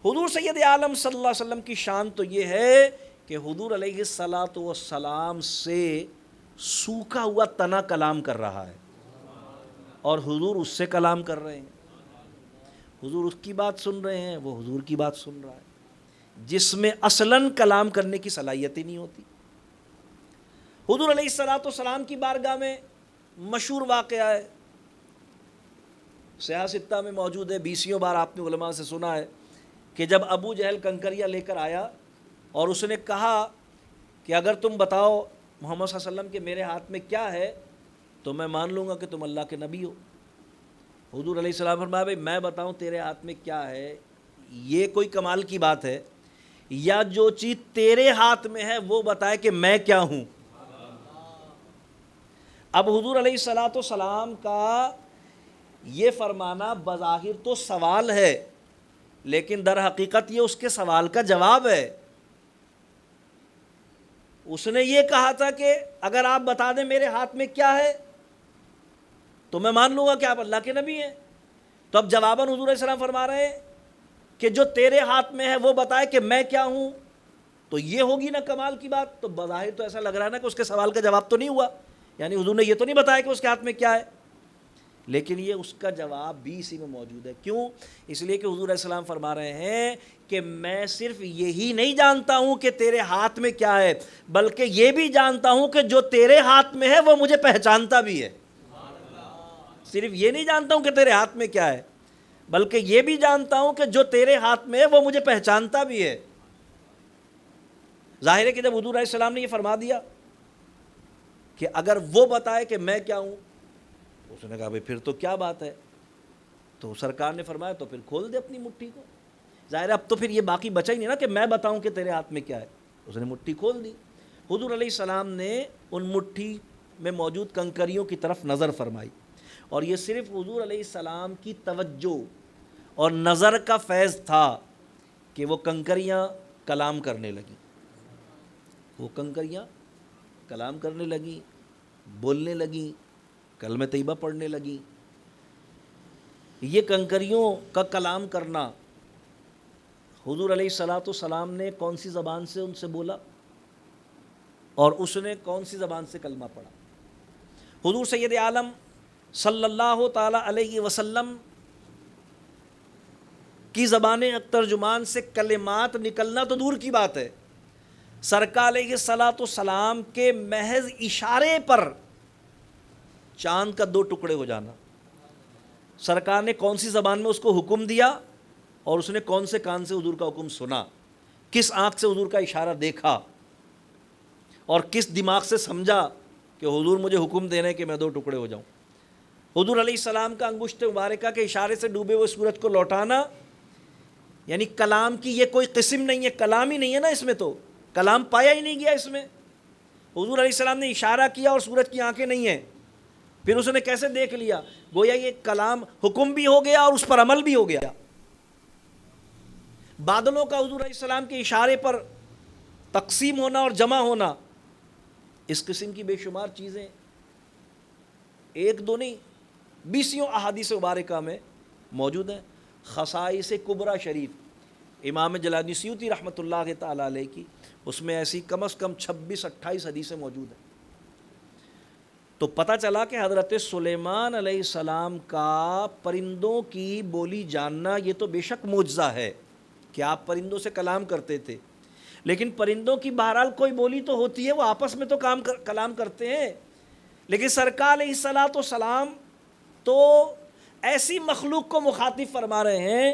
A: حضور سید عالم صلی اللہ علیہ وسلم کی شان تو یہ ہے کہ حضور علیہ السلام سے سوکھا ہوا تنا کلام کر رہا ہے، اور حضور اس سے کلام کر رہے ہیں، حضور اس کی بات سن رہے ہیں، وہ حضور کی بات سن رہا ہے، جس میں اصلاً کلام کرنے کی صلاحیت ہی نہیں ہوتی۔ حضور علیہ السلام کی بارگاہ میں مشہور واقعہ ہے، سیاہ ستہ میں موجود ہے، 20 بار آپ نے علماء سے سنا ہے کہ جب ابو جہل کنکریاں لے کر آیا اور اس نے کہا کہ اگر تم بتاؤ محمد صلی اللہ علیہ وسلم کہ میرے ہاتھ میں کیا ہے تو میں مان لوں گا کہ تم اللہ کے نبی ہو۔ حضور علیہ السلام فرمایا بھائی میں بتاؤں تیرے ہاتھ میں کیا ہے، یہ کوئی کمال کی بات ہے، یا جو چیز تیرے ہاتھ میں ہے وہ بتائے کہ میں کیا ہوں۔ اب حضور علیہ السلام کا یہ فرمانا بظاہر تو سوال ہے، لیکن در حقیقت یہ اس کے سوال کا جواب ہے۔ اس نے یہ کہا تھا کہ اگر آپ بتا دیں میرے ہاتھ میں کیا ہے تو میں مان لوں گا کہ آپ اللہ کے نبی ہیں۔ تو اب جواباً حضور علیہ السلام فرما رہے ہیں کہ جو تیرے ہاتھ میں ہے وہ بتائے کہ میں کیا ہوں، تو یہ ہوگی نا کمال کی بات۔ تو بظاہر تو ایسا لگ رہا ہے نا کہ اس کے سوال کا جواب تو نہیں ہوا، یعنی حضور نے یہ تو نہیں بتایا کہ اس کے ہاتھ میں کیا ہے، لیکن یہ اس کا جواب بھی اسی میں موجود ہے۔ کیوں؟ اس لیے کہ حضور علیہ السلام فرما رہے ہیں کہ میں صرف یہی نہیں جانتا ہوں کہ تیرے ہاتھ میں کیا ہے، بلکہ یہ بھی جانتا ہوں کہ جو تیرے ہاتھ میں ہے وہ مجھے پہچانتا بھی ہے۔ صرف یہ نہیں جانتا ہوں کہ تیرے ہاتھ میں کیا ہے، بلکہ یہ بھی جانتا ہوں کہ جو تیرے ہاتھ میں ہے وہ مجھے پہچانتا بھی ہے۔ ظاہر ہے کہ جب حضور علیہ السلام نے یہ فرما دیا کہ اگر وہ بتائے کہ میں کیا ہوں، اس نے کہا بھئی پھر تو کیا بات ہے، تو سرکار نے فرمایا تو پھر کھول دے اپنی مٹھی کو۔ ظاہر ہے اب تو پھر یہ باقی بچا ہی نہیں نا کہ میں بتاؤں کہ تیرے ہاتھ میں کیا ہے، اس نے مٹھی کھول دی۔ حضور علیہ السلام نے ان مٹھی میں موجود کنکریوں کی طرف نظر فرمائی، اور یہ صرف حضور علیہ السلام کی توجہ اور نظر کا فیض تھا کہ وہ کنکریاں کلام کرنے لگیں، وہ کنکریاں کلام کرنے لگیں، بولنے لگیں، کلمہ طیبہ پڑھنے لگیں۔ یہ کنکریوں کا کلام کرنا حضور علیہ السلام نے کون سی زبان سے ان سے بولا، اور اس نے کون سی زبان سے کلمہ پڑھا۔ حضور سید عالم صلی اللہ تعالی علیہ وسلم کی زبان ترجمان سے کلمات نکلنا تو دور کی بات ہے، سرکار علیہ السلام کے محض اشارے پر چاند کا 2 ٹکڑے ہو جانا، سرکار نے کون سی زبان میں اس کو حکم دیا، اور اس نے کون سے کان سے حضور کا حکم سنا، کس آنکھ سے حضور کا اشارہ دیکھا، اور کس دماغ سے سمجھا، کہ حضور مجھے حکم دے رہے ہیں کہ میں 2 ٹکڑے ہو جاؤں. حضور علیہ السلام کا انگشت مبارکہ کے اشارے سے ڈوبے ہوئے سورج کو لوٹانا، یعنی کلام کی یہ کوئی قسم نہیں ہے، کلام ہی نہیں ہے نا، اس میں تو کلام پایا ہی نہیں گیا اس میں. حضور علیہ السلام نے اشارہ کیا اور سورج کی آنکھیں نہیں ہیں، پھر اس نے کیسے دیکھ لیا؟ گویا یہ کلام حکم بھی ہو گیا اور اس پر عمل بھی ہو گیا. بادلوں کا حضور علیہ السلام کے اشارے پر تقسیم ہونا اور جمع ہونا، اس قسم کی بے شمار چیزیں 1 2 نہیں 20 احادیث مبارکہ میں موجود ہیں. خصائص کبریٰ شریف امام جلال الدین سیوطی رحمۃ اللہ تعالیٰ علیہ کی، اس میں ایسی کم از کم 26-28 حدیثیں موجود ہیں. تو پتہ چلا کہ حضرت سلیمان علیہ السلام کا پرندوں کی بولی جاننا یہ تو بے شک معجزہ ہے کہ آپ پرندوں سے کلام کرتے تھے، لیکن پرندوں کی بہرحال کوئی بولی تو ہوتی ہے، وہ آپس میں تو کلام کرتے ہیں. لیکن سرکار علیہ الصلوۃ والسلام تو ایسی مخلوق کو مخاطب فرما رہے ہیں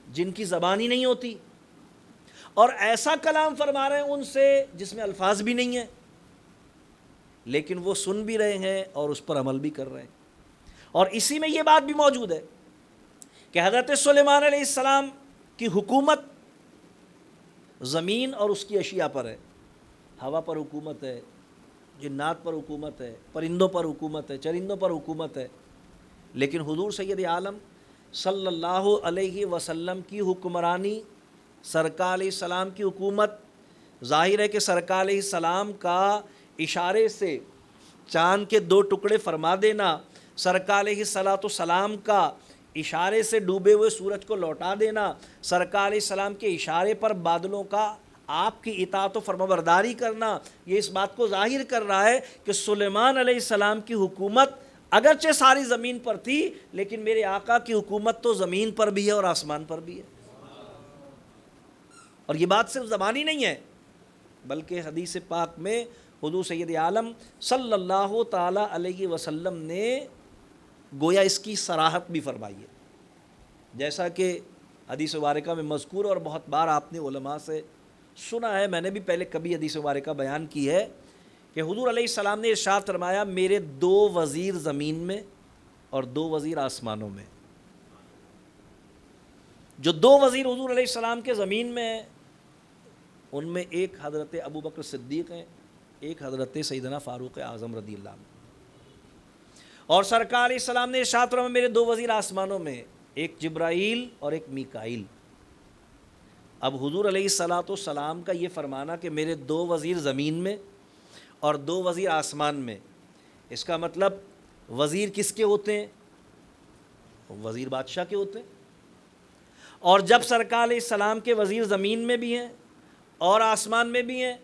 A: جن کی زبان ہی نہیں ہوتی، اور ایسا کلام فرما رہے ہیں ان سے جس میں الفاظ بھی نہیں ہیں، لیکن وہ سن بھی رہے ہیں اور اس پر عمل بھی کر رہے ہیں. اور اسی میں یہ بات بھی موجود ہے کہ حضرت سلیمان علیہ السلام کی حکومت زمین اور اس کی اشیاء پر ہے. ہوا پر حکومت ہے، جنات پر حکومت ہے، پرندوں پر حکومت ہے، چرندوں پر حکومت ہے. لیکن حضور سید عالم صلی اللہ علیہ وسلم کی حکمرانی، سرکار علیہ السلام کی حکومت، ظاہر ہے کہ سرکار علیہ السلام کا اشارے سے چاند کے 2 ٹکڑے فرما دینا، سرکار علیہ الصلوۃ والسلام کا اشارے سے ڈوبے ہوئے سورج کو لوٹا دینا، سرکار علیہ السلام کے اشارے پر بادلوں کا آپ کی اطاعت و فرمانبرداری کرنا، یہ اس بات کو ظاہر کر رہا ہے کہ سلیمان علیہ السلام کی حکومت اگرچہ ساری زمین پر تھی، لیکن میرے آقا کی حکومت تو زمین پر بھی ہے اور آسمان پر بھی ہے. اور یہ بات صرف زبانی نہیں ہے، بلکہ حدیث پاک میں حضور سید عالم صلی اللہ تعالی علیہ وسلم نے گویا اس کی صراحت بھی فرمائی ہے. جیسا کہ حدیث مبارکہ میں مذکور اور بہت بار آپ نے علماء سے سنا ہے، میں نے بھی پہلے کبھی حدیث مبارکہ بیان کی ہے کہ حضور علیہ السلام نے ارشاد فرمایا، میرے 2 وزیر زمین میں اور 2 وزیر آسمانوں میں. جو 2 وزیر حضور علیہ السلام کے زمین میں ہیں ان میں ایک حضرت ابو بکر صدیق ہیں، ایک حضرت سیدنا فاروق اعظم رضی اللہ عنہ. اور سرکار علیہ السلام نے ارشاد فرمایا، میرے 2 وزیر آسمانوں میں، ایک جبرائیل اور ایک میکائیل. اب حضور علیہ الصلوۃ والسلام کا یہ فرمانا کہ میرے 2 وزیر زمین میں اور 2 وزیر آسمان میں، اس کا مطلب وزیر کس کے ہوتے ہیں؟ وزیر بادشاہ کے ہوتے ہیں. اور جب سرکار علیہ السلام کے وزیر زمین میں بھی ہیں اور آسمان میں بھی ہیں،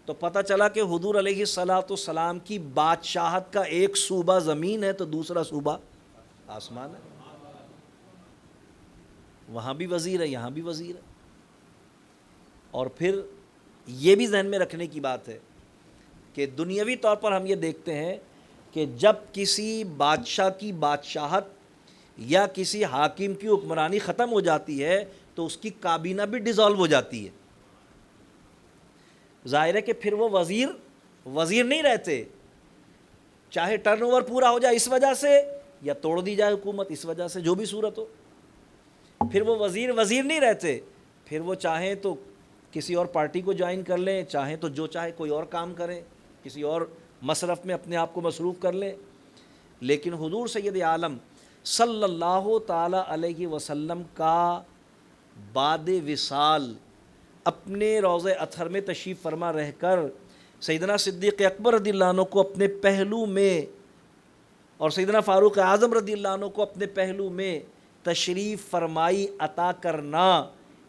A: تو پتہ چلا کہ حضور علیہ الصلوۃ والسلام کی بادشاہت کا ایک صوبہ زمین ہے تو دوسرا صوبہ آسمان ہے. وہاں بھی وزیر ہے، یہاں بھی وزیر ہے. اور پھر یہ بھی ذہن میں رکھنے کی بات ہے کہ دنیاوی طور پر ہم یہ دیکھتے ہیں کہ جب کسی بادشاہ کی بادشاہت یا کسی حاکم کی حکمرانی ختم ہو جاتی ہے تو اس کی کابینہ بھی ڈیزالو ہو جاتی ہے. ظاہر ہے کہ پھر وہ وزیر نہیں رہتے، چاہے ٹرن اوور پورا ہو جائے اس وجہ سے یا توڑ دی جائے حکومت اس وجہ سے، جو بھی صورت ہو، پھر وہ وزیر نہیں رہتے. پھر وہ چاہیں تو کسی اور پارٹی کو جوائن کر لیں، چاہیں تو جو چاہے کوئی اور کام کریں، کسی اور مصرف میں اپنے آپ کو مصروف کر لیں. لیکن حضور سید عالم صلی اللہ تعالی علیہ وسلم کا بعد وصال اپنے روضہ اطہر میں تشریف فرما رہ کر سیدنا صدیق اکبر رضی اللہ عنہ کو اپنے پہلو میں اور سیدنا فاروق اعظم رضی اللہ عنہ کو اپنے پہلو میں تشریف فرمائی عطا کرنا،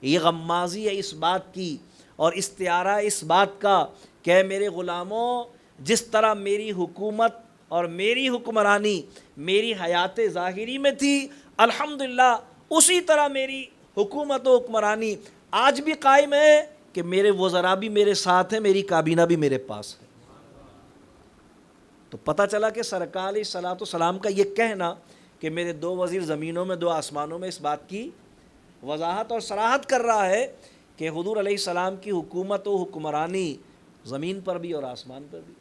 A: یہ غمازی ہے اس بات کی اور استعارہ اس بات کا کہ میرے غلاموں، جس طرح میری حکومت اور میری حکمرانی میری حیات ظاہری میں تھی، الحمدللہ اسی طرح میری حکومت و حکمرانی آج بھی قائم ہے کہ میرے وزراء بھی میرے ساتھ ہیں، میری کابینہ بھی میرے پاس ہے. تو پتہ چلا کہ سرکار علیہ الصلوۃ والسلام کا یہ کہنا کہ میرے 2 وزیر زمینوں میں 2 آسمانوں میں، اس بات کی وضاحت اور صراحت کر رہا ہے کہ حضور علیہ السلام کی حکومت و حکمرانی زمین پر بھی اور آسمان پر بھی.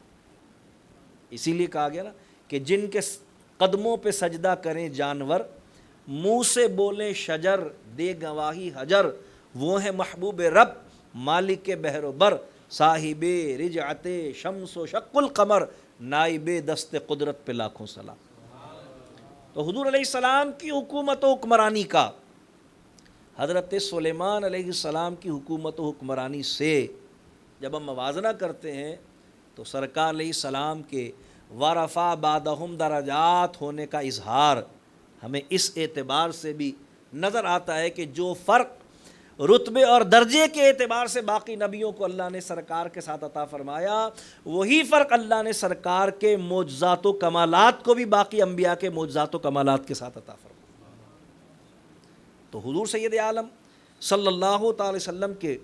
A: اسی لیے کہا گیا نا کہ جن کے قدموں پہ سجدہ کریں جانور، منہ سے بولیں شجر، دے گواہی حجر، وہ ہیں محبوب رب مالک بحر و بر، صاحب رجعت شمس و شق القمر، نائب دست قدرت پہ لاکھوں سلام۔ تو حضور علیہ السلام کی حکومت و حکمرانی کا، حضرت سلیمان علیہ السلام کی حکومت و حکمرانی سے جب ہم موازنہ کرتے ہیں تو سرکار علیہ السلام کے ورفع بعدہم درجات ہونے کا اظہار ہمیں اس اعتبار سے بھی نظر آتا ہے کہ جو فرق رتبے اور درجے کے اعتبار سے باقی نبیوں کو اللہ نے سرکار کے ساتھ عطا فرمایا، وہی فرق اللہ نے سرکار کے معجزات و کمالات کو بھی باقی انبیاء کے معجزات و کمالات کے ساتھ عطا فرمایا۔ تو حضور سید عالم صلی اللہ تعالی وسلم کے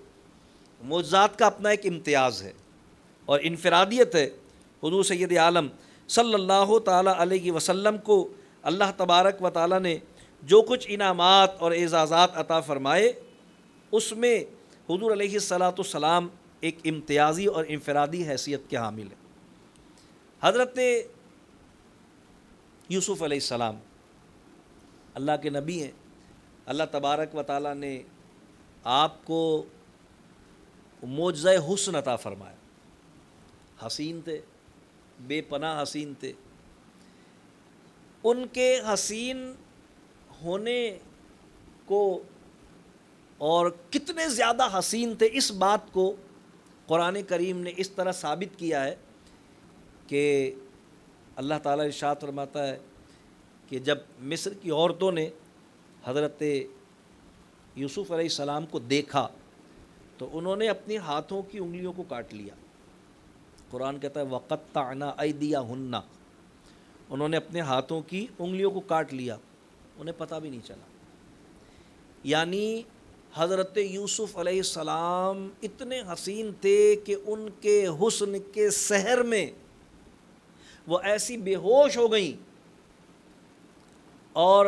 A: معجزات کا اپنا ایک امتیاز ہے اور انفرادیت ہے۔ حضور سید عالم صلی اللہ تعالی علیہ وسلم کو اللہ تبارک و تعالی نے جو کچھ انعامات اور اعزازات عطا فرمائے، اس میں حضور علیہ السلام ایک امتیازی اور انفرادی حیثیت کے حامل ہے۔ حضرت یوسف علیہ السلام اللہ کے نبی ہیں، اللہ تبارک و تعالیٰ نے آپ کو معجزہ حسن عطا فرمایا۔ حسین تھے، بے پناہ حسین تھے۔ ان کے حسین ہونے کو اور کتنے زیادہ حسین تھے اس بات کو قرآن کریم نے اس طرح ثابت کیا ہے کہ اللہ تعالیٰ ارشاد فرماتا ہے کہ جب مصر کی عورتوں نے حضرت یوسف علیہ السلام کو دیکھا تو انہوں نے اپنے ہاتھوں کی انگلیوں کو کاٹ لیا۔ قرآن کہتا ہے وَقَطَّعْنَا أَيْدِيَهُنَّ، انہوں نے اپنے ہاتھوں کی انگلیوں کو کاٹ لیا، انہیں پتہ بھی نہیں چلا۔ یعنی حضرت یوسف علیہ السلام اتنے حسین تھے کہ ان کے حسن کے سحر میں وہ ایسی بے ہوش ہو گئیں اور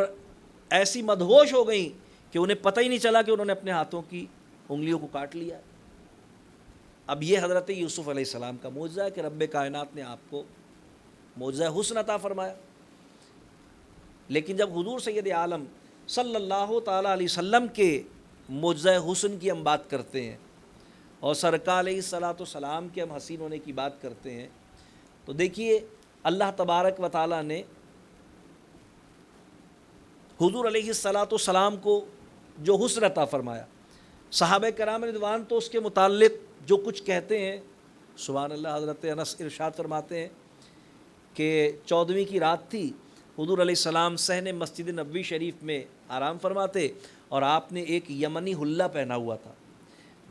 A: ایسی مدہوش ہو گئیں کہ انہیں پتہ ہی نہیں چلا کہ انہوں نے اپنے ہاتھوں کی انگلیوں کو کاٹ لیا۔ اب یہ حضرت یوسف علیہ السلام کا معجزہ ہے کہ رب کائنات نے آپ کو معجزہ حسن عطا فرمایا۔ لیکن جب حضور سید عالم صلی اللہ تعالیٰ علیہ وسلم کے معجزہ حسن کی ہم بات کرتے ہیں اور سرکار علیہ السلام کے ہم حسین ہونے کی بات کرتے ہیں تو دیکھیے اللہ تبارک و تعالیٰ نے حضور علیہ السلام کو جو حسن عطا فرمایا، صحابہ کرام رضوان تو اس کے متعلق جو کچھ کہتے ہیں، سبحان اللہ، حضرت انس ارشاد فرماتے ہیں کہ 14ویں کی رات تھی، حضور علیہ السلام صحن مسجد نبوی شریف میں آرام فرماتے اور آپ نے ایک یمنی حلہ پہنا ہوا تھا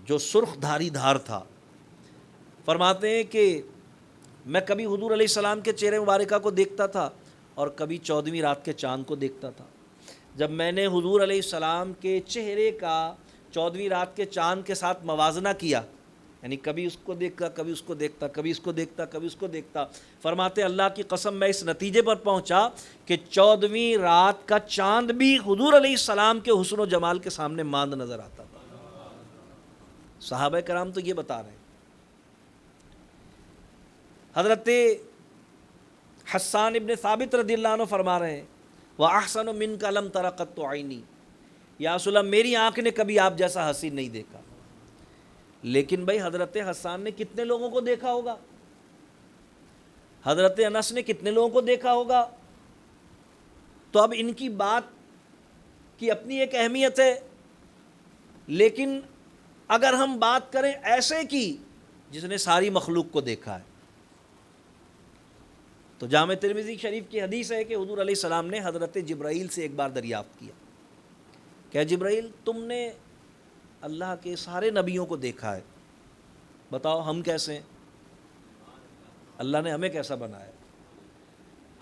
A: جو سرخ دھاری دھار تھا۔ فرماتے ہیں کہ میں کبھی حضور علیہ السلام کے چہرے مبارکہ کو دیکھتا تھا اور کبھی 14ویں رات کے چاند کو دیکھتا تھا۔ جب میں نے حضور علیہ السلام کے چہرے کا 14ویں رات کے چاند کے ساتھ موازنہ کیا، یعنی کبھی اس کو دیکھتا، کبھی اس کو دیکھتا، کبھی اس کو دیکھتا، کبھی اس کو دیکھتا، فرماتے اللہ کی قسم میں اس نتیجے پر پہنچا کہ 14ویں رات کا چاند بھی حضور علیہ السلام کے حسن و جمال کے سامنے ماند نظر آتا تھا۔ صحابہ کرام تو یہ بتا رہے ہیں۔ حضرت حسان ابن ثابت رضی اللہ عنہ فرما رہے ہیں وَأَحْسَنُ مِنْكَ لَمْ تَرَ قَطُّ عَيْنِي، یا رسول اللہ میری آنکھ نے کبھی آپ جیسا حسین نہیں دیکھا۔ لیکن بھائی حضرت حسان نے کتنے لوگوں کو دیکھا ہوگا، حضرت انس نے کتنے لوگوں کو دیکھا ہوگا، تو اب ان کی بات کی اپنی ایک اہمیت ہے۔ لیکن اگر ہم بات کریں ایسے کی جس نے ساری مخلوق کو دیکھا ہے، تو جامع ترمذی شریف کی حدیث ہے کہ حضور علیہ السلام نے حضرت جبرائیل سے ایک بار دریافت کیا کہ جبرائیل تم نے اللہ کے سارے نبیوں کو دیکھا ہے، بتاؤ ہم کیسے ہیں، اللہ نے ہمیں کیسا بنایا؟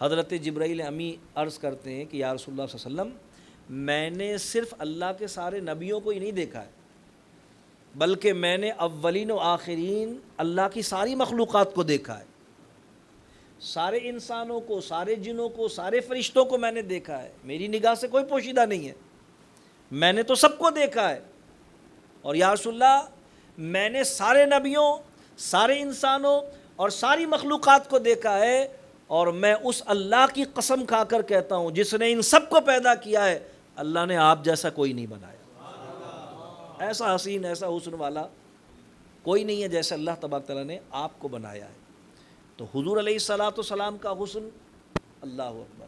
A: حضرت جبرائیل امی عرض کرتے ہیں کہ یا رسول اللہ صلی اللہ علیہ وسلم میں نے صرف اللہ کے سارے نبیوں کو ہی نہیں دیکھا ہے، بلکہ میں نے اولین و آخرین اللہ کی ساری مخلوقات کو دیکھا ہے، سارے انسانوں کو، سارے جنوں کو، سارے فرشتوں کو میں نے دیکھا ہے، میری نگاہ سے کوئی پوشیدہ نہیں ہے، میں نے تو سب کو دیکھا ہے۔ اور یا رسول اللہ میں نے سارے نبیوں، سارے انسانوں اور ساری مخلوقات کو دیکھا ہے، اور میں اس اللہ کی قسم کھا کر کہتا ہوں جس نے ان سب کو پیدا کیا ہے، اللہ نے آپ جیسا کوئی نہیں بنایا، ایسا حسین ایسا حسن والا کوئی نہیں ہے جیسے اللہ تبارک تعالیٰ نے آپ کو بنایا ہے۔ تو حضور علیہ الصلاۃ والسلام کا حسن، اللہ اکبر۔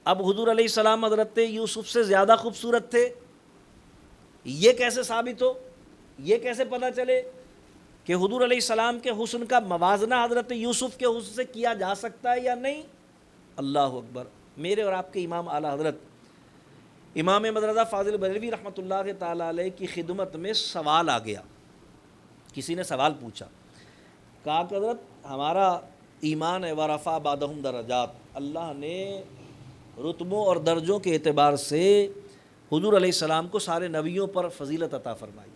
A: اب حضور علیہ السلام حضرت یوسف سے زیادہ خوبصورت تھے، یہ کیسے ثابت ہو، یہ کیسے پتہ چلے کہ حضور علیہ السلام کے حسن کا موازنہ حضرت یوسف کے حسن سے کیا جا سکتا ہے یا نہیں؟ اللہ اکبر۔ میرے اور آپ کے امام اعلیٰ حضرت امام مدرسہ فاضل بریلوی رحمۃ اللہ تعالیٰ علیہ کی خدمت میں سوال آ گیا، کسی نے سوال پوچھا، کہا کہ حضرت ہمارا ایمان ہے ورفع بعدہم درجات، اللہ نے رتبوں اور درجوں کے اعتبار سے حضور علیہ السلام کو سارے نبیوں پر فضیلت عطا فرمائی،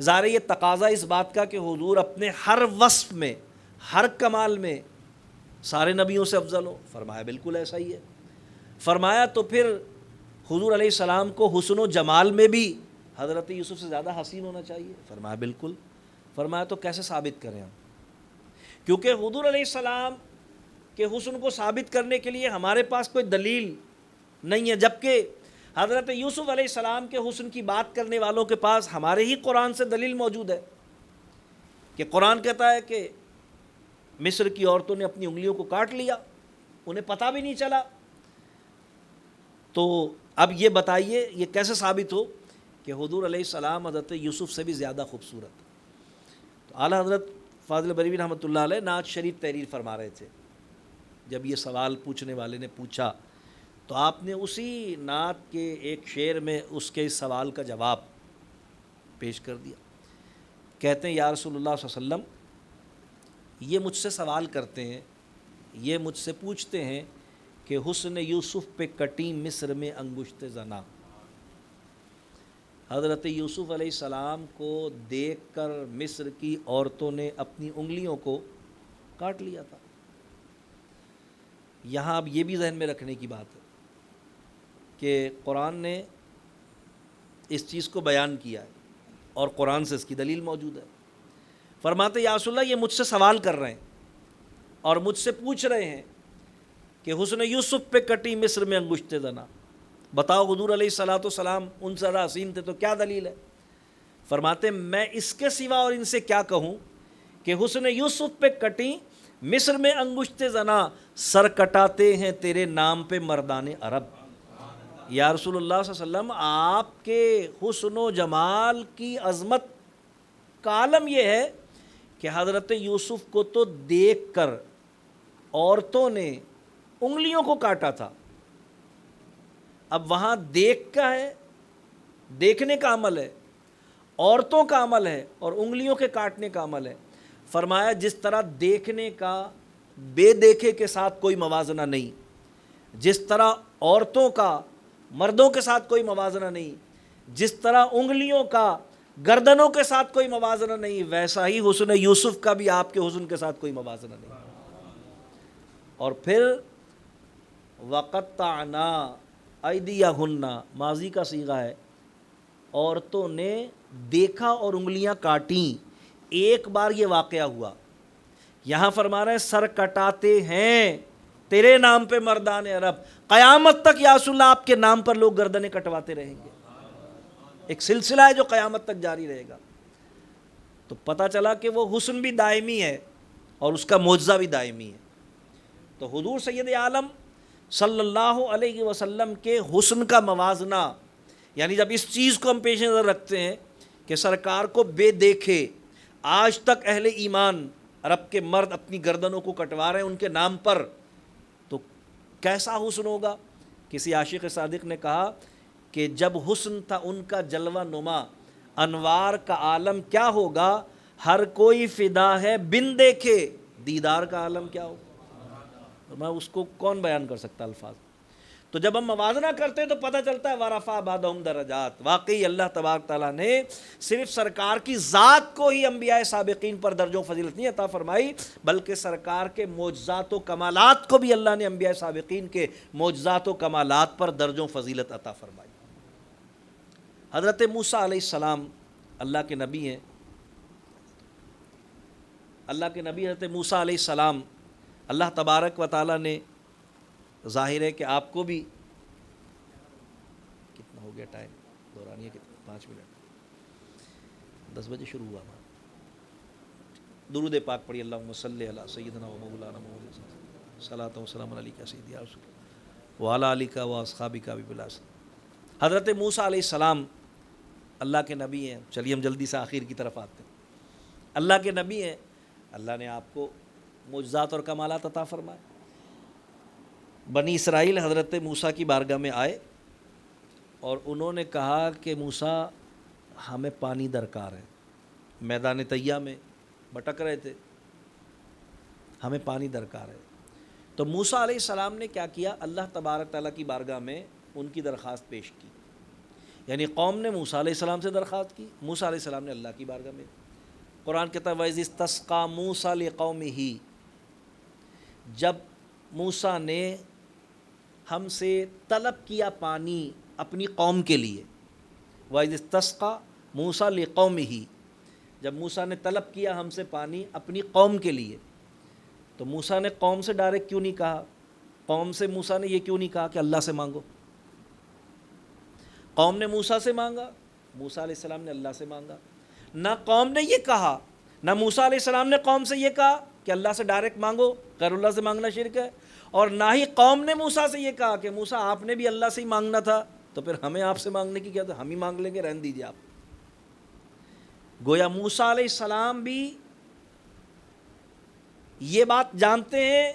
A: ظاہر یہ تقاضا اس بات کا کہ حضور اپنے ہر وصف میں، ہر کمال میں سارے نبیوں سے افضل ہو؟ فرمایا بالکل ایسا ہی ہے۔ فرمایا تو پھر حضور علیہ السلام کو حسن و جمال میں بھی حضرت یوسف سے زیادہ حسین ہونا چاہیے؟ فرمایا بالکل۔ فرمایا تو کیسے ثابت کریں ہم؟ کیونکہ حضور علیہ السلام کے حسن کو ثابت کرنے کے لیے ہمارے پاس کوئی دلیل نہیں ہے، جبکہ حضرت یوسف علیہ السلام کے حسن کی بات کرنے والوں کے پاس ہمارے ہی قرآن سے دلیل موجود ہے، کہ قرآن کہتا ہے کہ مصر کی عورتوں نے اپنی انگلیوں کو کاٹ لیا، انہیں پتہ بھی نہیں چلا۔ تو اب یہ بتائیے یہ کیسے ثابت ہو کہ حضور علیہ السلام حضرت یوسف سے بھی زیادہ خوبصورت؟ تو اعلیٰ حضرت فاضل بریلوی رحمۃ اللہ علیہ نعت شریف تحریر فرما رہے تھے، جب یہ سوال پوچھنے والے نے پوچھا تو آپ نے اسی نعت کے ایک شعر میں اس کے اس سوال کا جواب پیش کر دیا۔ کہتے ہیں یا رسول اللہ صلی اللہ علیہ وسلم، یہ مجھ سے سوال کرتے ہیں، یہ مجھ سے پوچھتے ہیں کہ حسن یوسف پہ کٹی مصر میں انگشت زنا، حضرت یوسف علیہ السلام کو دیکھ کر مصر کی عورتوں نے اپنی انگلیوں کو کاٹ لیا تھا۔ یہاں اب یہ بھی ذہن میں رکھنے کی بات ہے کہ قرآن نے اس چیز کو بیان کیا ہے اور قرآن سے اس کی دلیل موجود ہے۔ فرماتے یا رسول اللہ، یہ مجھ سے سوال کر رہے ہیں اور مجھ سے پوچھ رہے ہیں کہ حسن یوسف پہ کٹی مصر میں انگشت زنا، بتاؤ حضور علیہ الصلاۃ والسلام ان سے زیادہ حسین تھے تو کیا دلیل ہے؟ فرماتے میں اس کے سوا اور ان سے کیا کہوں کہ حسن یوسف پہ کٹی مصر میں انگشت زنا، سر کٹاتے ہیں تیرے نام پہ مردان عرب۔ یا رسول اللہ صلی اللہ علیہ وسلم، آپ کے حسن و جمال کی عظمت کا عالم یہ ہے کہ حضرت یوسف کو تو دیکھ کر عورتوں نے انگلیوں کو کاٹا تھا۔ اب وہاں دیکھ کا ہے، دیکھنے کا عمل ہے، عورتوں کا عمل ہے اور انگلیوں کے کاٹنے کا عمل ہے۔ فرمایا جس طرح دیکھنے کا بے دیکھے کے ساتھ کوئی موازنہ نہیں، جس طرح عورتوں کا مردوں کے ساتھ کوئی موازنہ نہیں، جس طرح انگلیوں کا گردنوں کے ساتھ کوئی موازنہ نہیں، ویسا ہی حسن یوسف کا بھی آپ کے حسن کے ساتھ کوئی موازنہ نہیں۔ اور پھر وَقَطَّعْنَا أَيْدِيَهُنَّ، ماضی کا صیغہ ہے، عورتوں نے دیکھا اور انگلیاں کاٹیں۔ ایک بار یہ واقعہ ہوا، یہاں فرما رہے ہیں سر کٹاتے ہیں تیرے نام پہ مردان عرب، قیامت تک یا رسول اللہ آپ کے نام پر لوگ گردنیں کٹواتے رہیں گے، ایک سلسلہ ہے جو قیامت تک جاری رہے گا۔ تو پتہ چلا کہ وہ حسن بھی دائمی ہے اور اس کا معجزہ بھی دائمی ہے۔ تو حضور سید عالم صلی اللہ علیہ وسلم کے حسن کا موازنہ، یعنی جب اس چیز کو ہم پیش نظر رکھتے ہیں کہ سرکار کو بے دیکھے آج تک اہل ایمان عرب کے مرد اپنی گردنوں کو کٹوا رہے ہیں ان کے نام پر، تو کیسا حسن ہوگا؟ کسی عاشق صادق نے کہا کہ جب حسن تھا ان کا جلوہ نما، انوار کا عالم کیا ہوگا، ہر کوئی فدا ہے بن دیکھے دیدار کا عالم کیا ہوگا۔ میں اس کو کون بیان کر سکتا الفاظ؟ تو جب ہم موازنہ کرتے ہیں تو پتہ چلتا ہے ورفع بعدہم درجات، واقعی اللہ تبارک تعالیٰ نے صرف سرکار کی ذات کو ہی انبیاء سابقین پر درجوں فضیلت نہیں عطا فرمائی، بلکہ سرکار کے معجزات و کمالات کو بھی اللہ نے انبیاء سابقین کے معجزات و کمالات پر درجوں فضیلت عطا فرمائی۔ حضرت موسیٰ علیہ السلام اللہ کے نبی ہیں، اللہ کے نبی حضرت موسیٰ علیہ السلام، اللہ تبارک و تعالیٰ نے، ظاہر ہے کہ آپ کو بھی، کتنا ہو گیا ٹائم دورانیہ کتنا، 5 منٹ، 10 بجے شروع ہوا ہمارا. درود پاک پڑھی، اللہم صلی علی سیدنا و مولانا محمد صلاۃ و سلام علیک سیدی یا رسول اللہ وعلی آلک و اصحابک بلا. حضرت موسیٰ علیہ السلام اللہ کے نبی ہیں. چلیے ہم جلدی سے آخر کی طرف آتے ہیں. اللہ کے نبی ہیں، اللہ نے آپ کو معجزات اور کمالات عطا فرمائے. بنی اسرائیل حضرت موسیٰ کی بارگاہ میں آئے اور انہوں نے کہا کہ موسیٰ ہمیں پانی درکار ہے. میدان طیہ میں بھٹک رہے تھے، ہمیں پانی درکار ہے. تو موسیٰ علیہ السلام نے کیا کیا؟ اللہ تبارک تعالیٰ کی بارگاہ میں ان کی درخواست پیش کی. یعنی قوم نے موسیٰ علیہ السلام سے درخواست کی، موسیٰ علیہ السلام نے اللہ کی بارگاہ میں. قرآن کہتا ہے وَإِذِ اسْتَسْقَىٰ مُوسَىٰ لِقَوْمِهِ، جب موسیٰ نے ہم سے طلب کیا پانی اپنی قوم کے لیے. وَإِذِ اسْتَسْقَىٰ مُوسَىٰ لِقَوْمِهِ، جب موسیٰ نے طلب کیا ہم سے پانی اپنی قوم کے لیے. تو موسیٰ نے قوم سے ڈائریکٹ کیوں نہیں کہا؟ قوم سے موسیٰ نے یہ کیوں نہیں کہا کہ اللہ سے مانگو؟ قوم نے موسیٰ سے مانگا، موسیٰ علیہ السلام نے اللہ سے مانگا. نہ قوم نے یہ کہا، نہ موسیٰ علیہ السلام نے قوم سے یہ کہا کہ اللہ سے ڈائریکٹ مانگو، غیر اللہ سے مانگنا شرک ہے. اور نہ ہی قوم نے موسیٰ سے یہ کہا کہ موسیٰ آپ نے بھی اللہ سے ہی مانگنا تھا، تو پھر ہمیں آپ سے مانگنے کی کیا تھا، ہم ہی مانگ لیں گے، رہنے دیجیے آپ. گویا موسیٰ علیہ السلام بھی یہ بات جانتے ہیں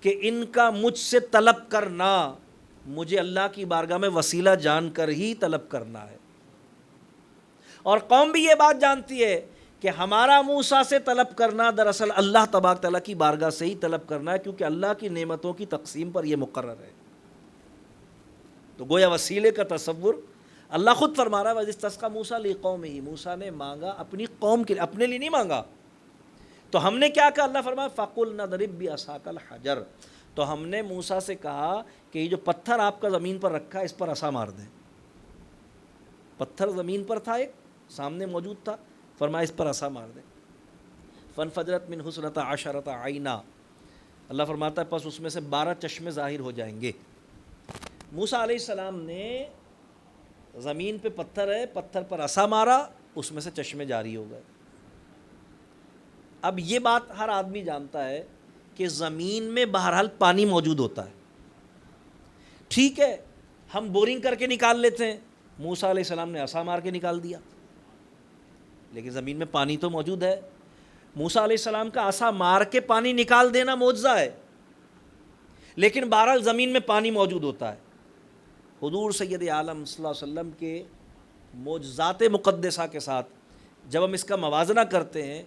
A: کہ ان کا مجھ سے طلب کرنا مجھے اللہ کی بارگاہ میں وسیلہ جان کر ہی طلب کرنا ہے. اور قوم بھی یہ بات جانتی ہے کہ ہمارا موسیٰ سے طلب کرنا دراصل اللہ تبارک تعالیٰ کی بارگاہ سے ہی طلب کرنا ہے، کیونکہ اللہ کی نعمتوں کی تقسیم پر یہ مقرر ہے. تو گویا وسیلے کا تصور اللہ خود فرما رہا ہے وَإِذِ اسْتَسْقَىٰ مُوسَىٰ لِقَوْمِهِ، موسیٰ نے مانگا اپنی قوم کے لیے، اپنے لیے نہیں مانگا. تو ہم نے کیا کہا؟ اللہ فرمایا فَقُلْنَا اضْرِب بِعَصَاكَ الْحَجَرَ، تو ہم نے موسیٰ سے کہا کہ یہ جو پتھر آپ کا زمین پر رکھا ہے اس پر عصا مار دیں. پتھر زمین پر تھا، ایک سامنے موجود تھا، فرمایا اس پر عصا مار دیں. فَانْفَجَرَتْ مِنْهُ اثْنَتَا عَشَرَةَ عَيْنًا، اللہ فرماتا ہے پس اس میں سے 12 چشمے ظاہر ہو جائیں گے. موسیٰ علیہ السلام نے زمین پہ پتھر ہے، پتھر پر عصا مارا، اس میں سے چشمے جاری ہو گئے. اب یہ بات ہر آدمی جانتا ہے کہ زمین میں بہرحال پانی موجود ہوتا ہے. ٹھیک ہے، ہم بورنگ کر کے نکال لیتے ہیں، موسیٰ علیہ السلام نے عصا مار کے نکال دیا، لیکن زمین میں پانی تو موجود ہے. موسیٰ علیہ السلام کا عصا مار کے پانی نکال دینا معجزہ ہے، لیکن بہرحال زمین میں پانی موجود ہوتا ہے. حضور سید عالم صلی اللہ علیہ وسلم کے معجزات مقدسہ کے ساتھ جب ہم اس کا موازنہ کرتے ہیں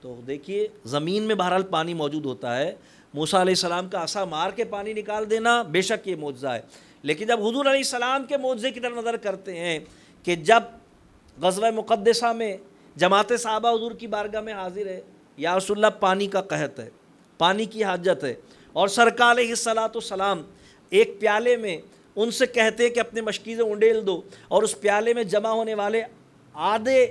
A: تو دیکھیے زمین میں بہرحال پانی موجود ہوتا ہے. موسیٰ علیہ السلام کا عصا مار کے پانی نکال دینا بے شک یہ معجزہ ہے. لیکن جب حضور علیہ السلام کے معجزے کی طرف نظر کرتے ہیں کہ جب غزوہ مقدسہ میں جماعت صحابہ حضور کی بارگاہ میں حاضر ہے، یا رسول اللہ پانی کا قحط ہے، پانی کی حاجت ہے، اور سرکار علیہ الصلاۃ والسلام ایک پیالے میں ان سے کہتے ہیں کہ اپنے مشکیزیں انڈیل دو، اور اس پیالے میں جمع ہونے والے آدھے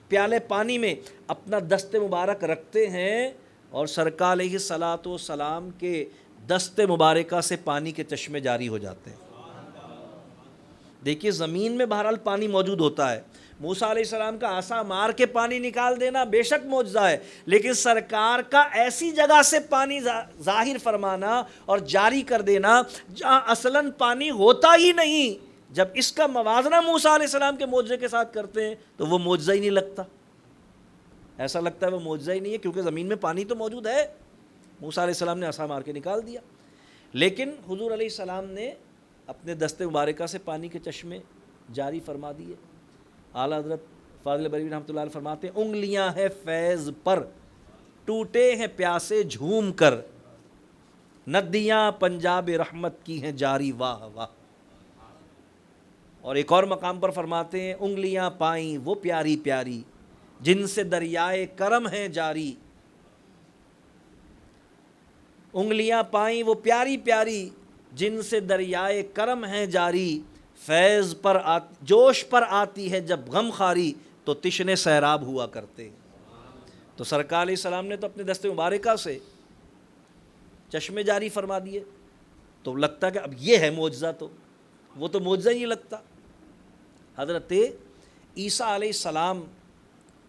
A: پیالے پانی میں اپنا دست مبارک رکھتے ہیں، اور سرکار علیہ الصلاۃ والسلام کے دست مبارکہ سے پانی کے چشمے جاری ہو جاتے ہیں. دیکھیے زمین میں بہرحال پانی موجود ہوتا ہے. موسیٰ علیہ السلام کا عصا مار کے پانی نکال دینا بے شک معجزہ ہے، لیکن سرکار کا ایسی جگہ سے پانی ظاہر فرمانا اور جاری کر دینا جہاں اصلاً پانی ہوتا ہی نہیں، جب اس کا موازنہ موسیٰ علیہ السلام کے معجزے کے ساتھ کرتے ہیں تو وہ معجزہ ہی نہیں لگتا. ایسا لگتا ہے وہ معجزہ ہی نہیں ہے، کیونکہ زمین میں پانی تو موجود ہے. موسیٰ علیہ السلام نے عصا مار کے نکال دیا، لیکن حضور علیہ السلام نے اپنے دست مبارکہ سے پانی کے چشمے جاری فرما دیے. اعلیٰ حضرت فاضل بریلوی رحمۃ اللہ علیہ فرماتے ہیں انگلیاں ہیں فیض پر ٹوٹے ہیں پیاسے جھوم کر، ندیاں پنجاب رحمت کی ہیں جاری واہ واہ. اور ایک اور مقام پر فرماتے ہیں انگلیاں پائیں وہ پیاری پیاری جن سے دریائے کرم ہے جاری. انگلیاں پائیں وہ پیاری پیاری جن سے دریائے کرم ہے جاری. فیض پر جوش پر آتی ہے جب غم خاری تو تشنے سیراب ہوا کرتے. تو سرکار علیہ السلام نے تو اپنے دست مبارکہ سے چشمے جاری فرما دیے، تو لگتا کہ اب یہ ہے معجزہ، تو وہ تو معجزہ ہی لگتا۔ حضرت عیسیٰ علیہ السلام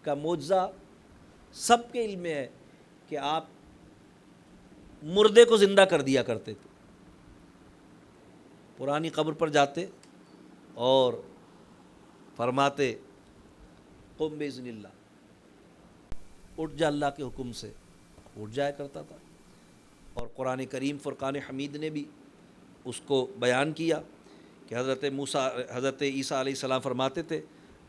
A: کا معجزہ سب کے علم میں ہے کہ آپ مردے کو زندہ کر دیا کرتے تھے، پرانی قبر پر جاتے اور فرماتے قم باذن اللہ، اٹھ جا اللہ کے حکم سے، اٹھ جایا کرتا تھا۔ اور قرآن کریم فرقان حمید نے بھی اس کو بیان کیا کہ حضرت عیسیٰ علیہ السلام فرماتے تھے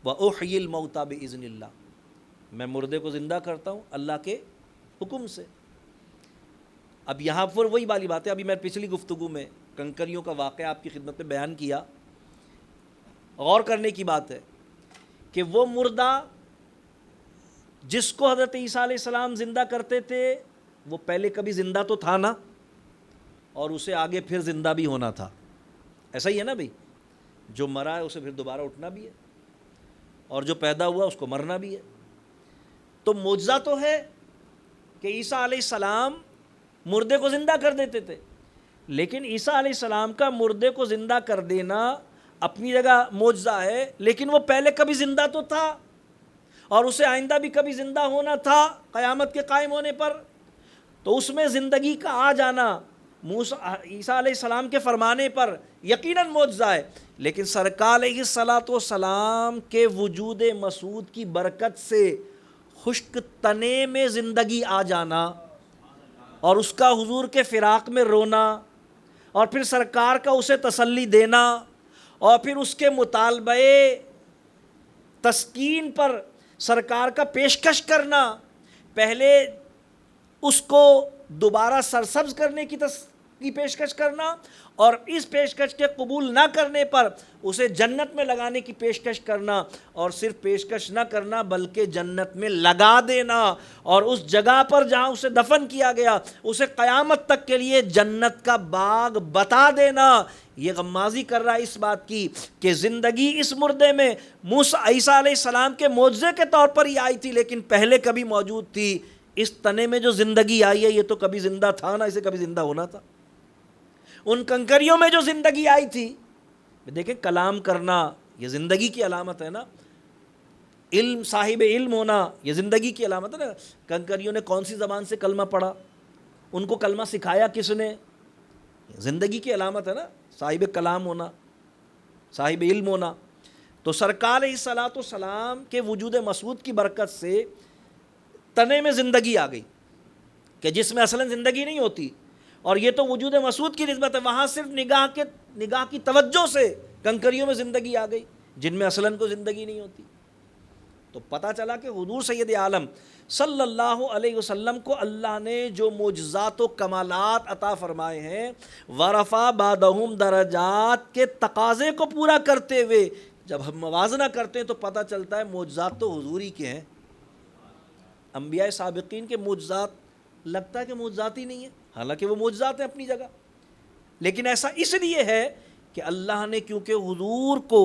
A: وَأُحْيِي الْمَوْتَى بِإِذْنِ اللَّهِ، میں مردے کو زندہ کرتا ہوں اللہ کے حکم سے۔ اب یہاں پر وہی والی بات ہے، ابھی میں پچھلی گفتگو میں کنکریوں کا واقعہ آپ کی خدمت میں بیان کیا، غور کرنے کی بات ہے کہ وہ مردہ جس کو حضرت عیسیٰ علیہ السلام زندہ کرتے تھے وہ پہلے کبھی زندہ تو تھا نا، اور اسے آگے پھر زندہ بھی ہونا تھا، ایسا ہی ہے نا بھائی، جو مرا ہے اسے پھر دوبارہ اٹھنا بھی ہے، اور جو پیدا ہوا اس کو مرنا بھی ہے۔ تو معجزہ تو ہے کہ عیسیٰ علیہ السلام مردے کو زندہ کر دیتے تھے، لیکن عیسیٰ علیہ السلام کا مردے کو زندہ کر دینا اپنی جگہ معجزہ ہے، لیکن وہ پہلے کبھی زندہ تو تھا اور اسے آئندہ بھی کبھی زندہ ہونا تھا قیامت کے قائم ہونے پر، تو اس میں زندگی کا آ جانا عیسیٰ علیہ السلام کے فرمانے پر یقیناً معجزہ ہے، لیکن سرکار علیہ السلام کے وجود مسعود کی برکت سے خشک تنے میں زندگی آ جانا اور اس کا حضور کے فراق میں رونا، اور پھر سرکار کا اسے تسلی دینا، اور پھر اس کے مطالبہ تسکین پر سرکار کا پیشکش کرنا، پہلے اس کو دوبارہ سرسبز کرنے کی پیشکش کرنا، اور اس پیشکش کے قبول نہ کرنے پر اسے جنت میں لگانے کی پیشکش کرنا، اور صرف پیشکش نہ کرنا بلکہ جنت میں لگا دینا، اور اس جگہ پر جہاں اسے دفن کیا گیا اسے قیامت تک کے لیے جنت کا باغ بتا دینا۔ یہ غمازی کر رہا ہے اس بات کی کہ زندگی اس مردے میں عیسیٰ علیہ السلام کے معجزے کے طور پر ہی آئی تھی، لیکن پہلے کبھی موجود تھی۔ اس تنے میں جو زندگی آئی ہے یہ تو کبھی زندہ تھا نا، اسے کبھی زندہ ہونا تھا۔ ان کنکریوں میں جو زندگی آئی تھی، دیکھیں کلام کرنا یہ زندگی کی علامت ہے نا، علم صاحب علم ہونا یہ زندگی کی علامت ہے نا۔ کنکریوں نے کون سی زبان سے کلمہ پڑھا، ان کو کلمہ سکھایا کس نے، زندگی کی علامت ہے نا، صاحب کلام ہونا، صاحب علم ہونا۔ تو سرکار علیہ السلام کے وجود مسعود کی برکت سے تنے میں زندگی آ گئی کہ جس میں اصلاً زندگی نہیں ہوتی، اور یہ تو وجود مسعود کی نسبت ہے، وہاں صرف نگاہ کی توجہ سے کنکریوں میں زندگی آ گئی جن میں اصلاً کوئی زندگی نہیں ہوتی۔ تو پتہ چلا کہ حضور سید عالم صلی اللہ علیہ وسلم کو اللہ نے جو معجزات و کمالات عطا فرمائے ہیں، ورفع بعدہم درجات کے تقاضے کو پورا کرتے ہوئے جب ہم موازنہ کرتے ہیں تو پتہ چلتا ہے معجزات تو حضور ہی کے ہیں۔ انبیاء سابقین کے معجزات لگتا ہے کہ معجزات ہی نہیں ہیں، حالانکہ وہ معجزات ہیں اپنی جگہ، لیکن ایسا اس لیے ہے کہ اللہ نے کیونکہ حضور کو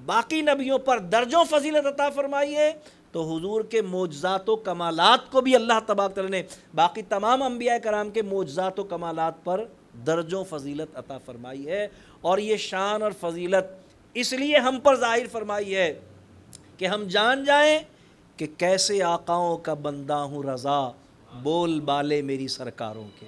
A: باقی نبیوں پر درجوں فضیلت عطا فرمائی ہے، تو حضور کے معجزات و کمالات کو بھی اللہ تبارک تعالیٰ نے باقی تمام انبیاء کرام کے معجزات و کمالات پر درجوں فضیلت عطا فرمائی ہے۔ اور یہ شان اور فضیلت اس لیے ہم پر ظاہر فرمائی ہے کہ ہم جان جائیں کہ کیسے آقاؤں کا بندہ ہوں رضا، بول بالے میری سرکاروں کے۔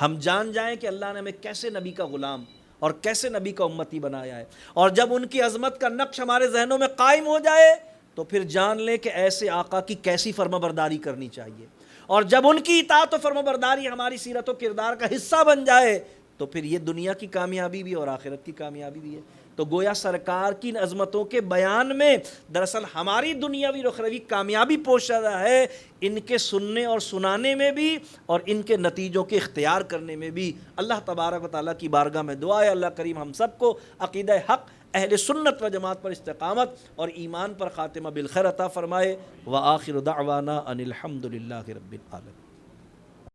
A: ہم جان جائیں کہ اللہ نے ہمیں کیسے نبی کا غلام اور کیسے نبی کا امتی بنایا ہے، اور جب ان کی عظمت کا نقش ہمارے ذہنوں میں قائم ہو جائے تو پھر جان لیں کہ ایسے آقا کی کیسی فرما برداری کرنی چاہیے، اور جب ان کی اطاعت و فرما برداری ہماری سیرت و کردار کا حصہ بن جائے تو پھر یہ دنیا کی کامیابی بھی اور آخرت کی کامیابی بھی ہے۔ تو گویا سرکار کی عظمتوں کے بیان میں دراصل ہماری دنیاوی اور اخروی کامیابی پوشیدہ ہے، ان کے سننے اور سنانے میں بھی اور ان کے نتیجوں کے اختیار کرنے میں بھی۔ اللہ تبارک و تعالیٰ کی بارگاہ میں دعا ہے اللہ کریم ہم سب کو عقیدہ حق، اہل سنت و جماعت پر استقامت اور ایمان پر خاتمہ بالخیر عطا فرمائے۔ وآخر دعوانا ان الحمد للہ رب العالمین۔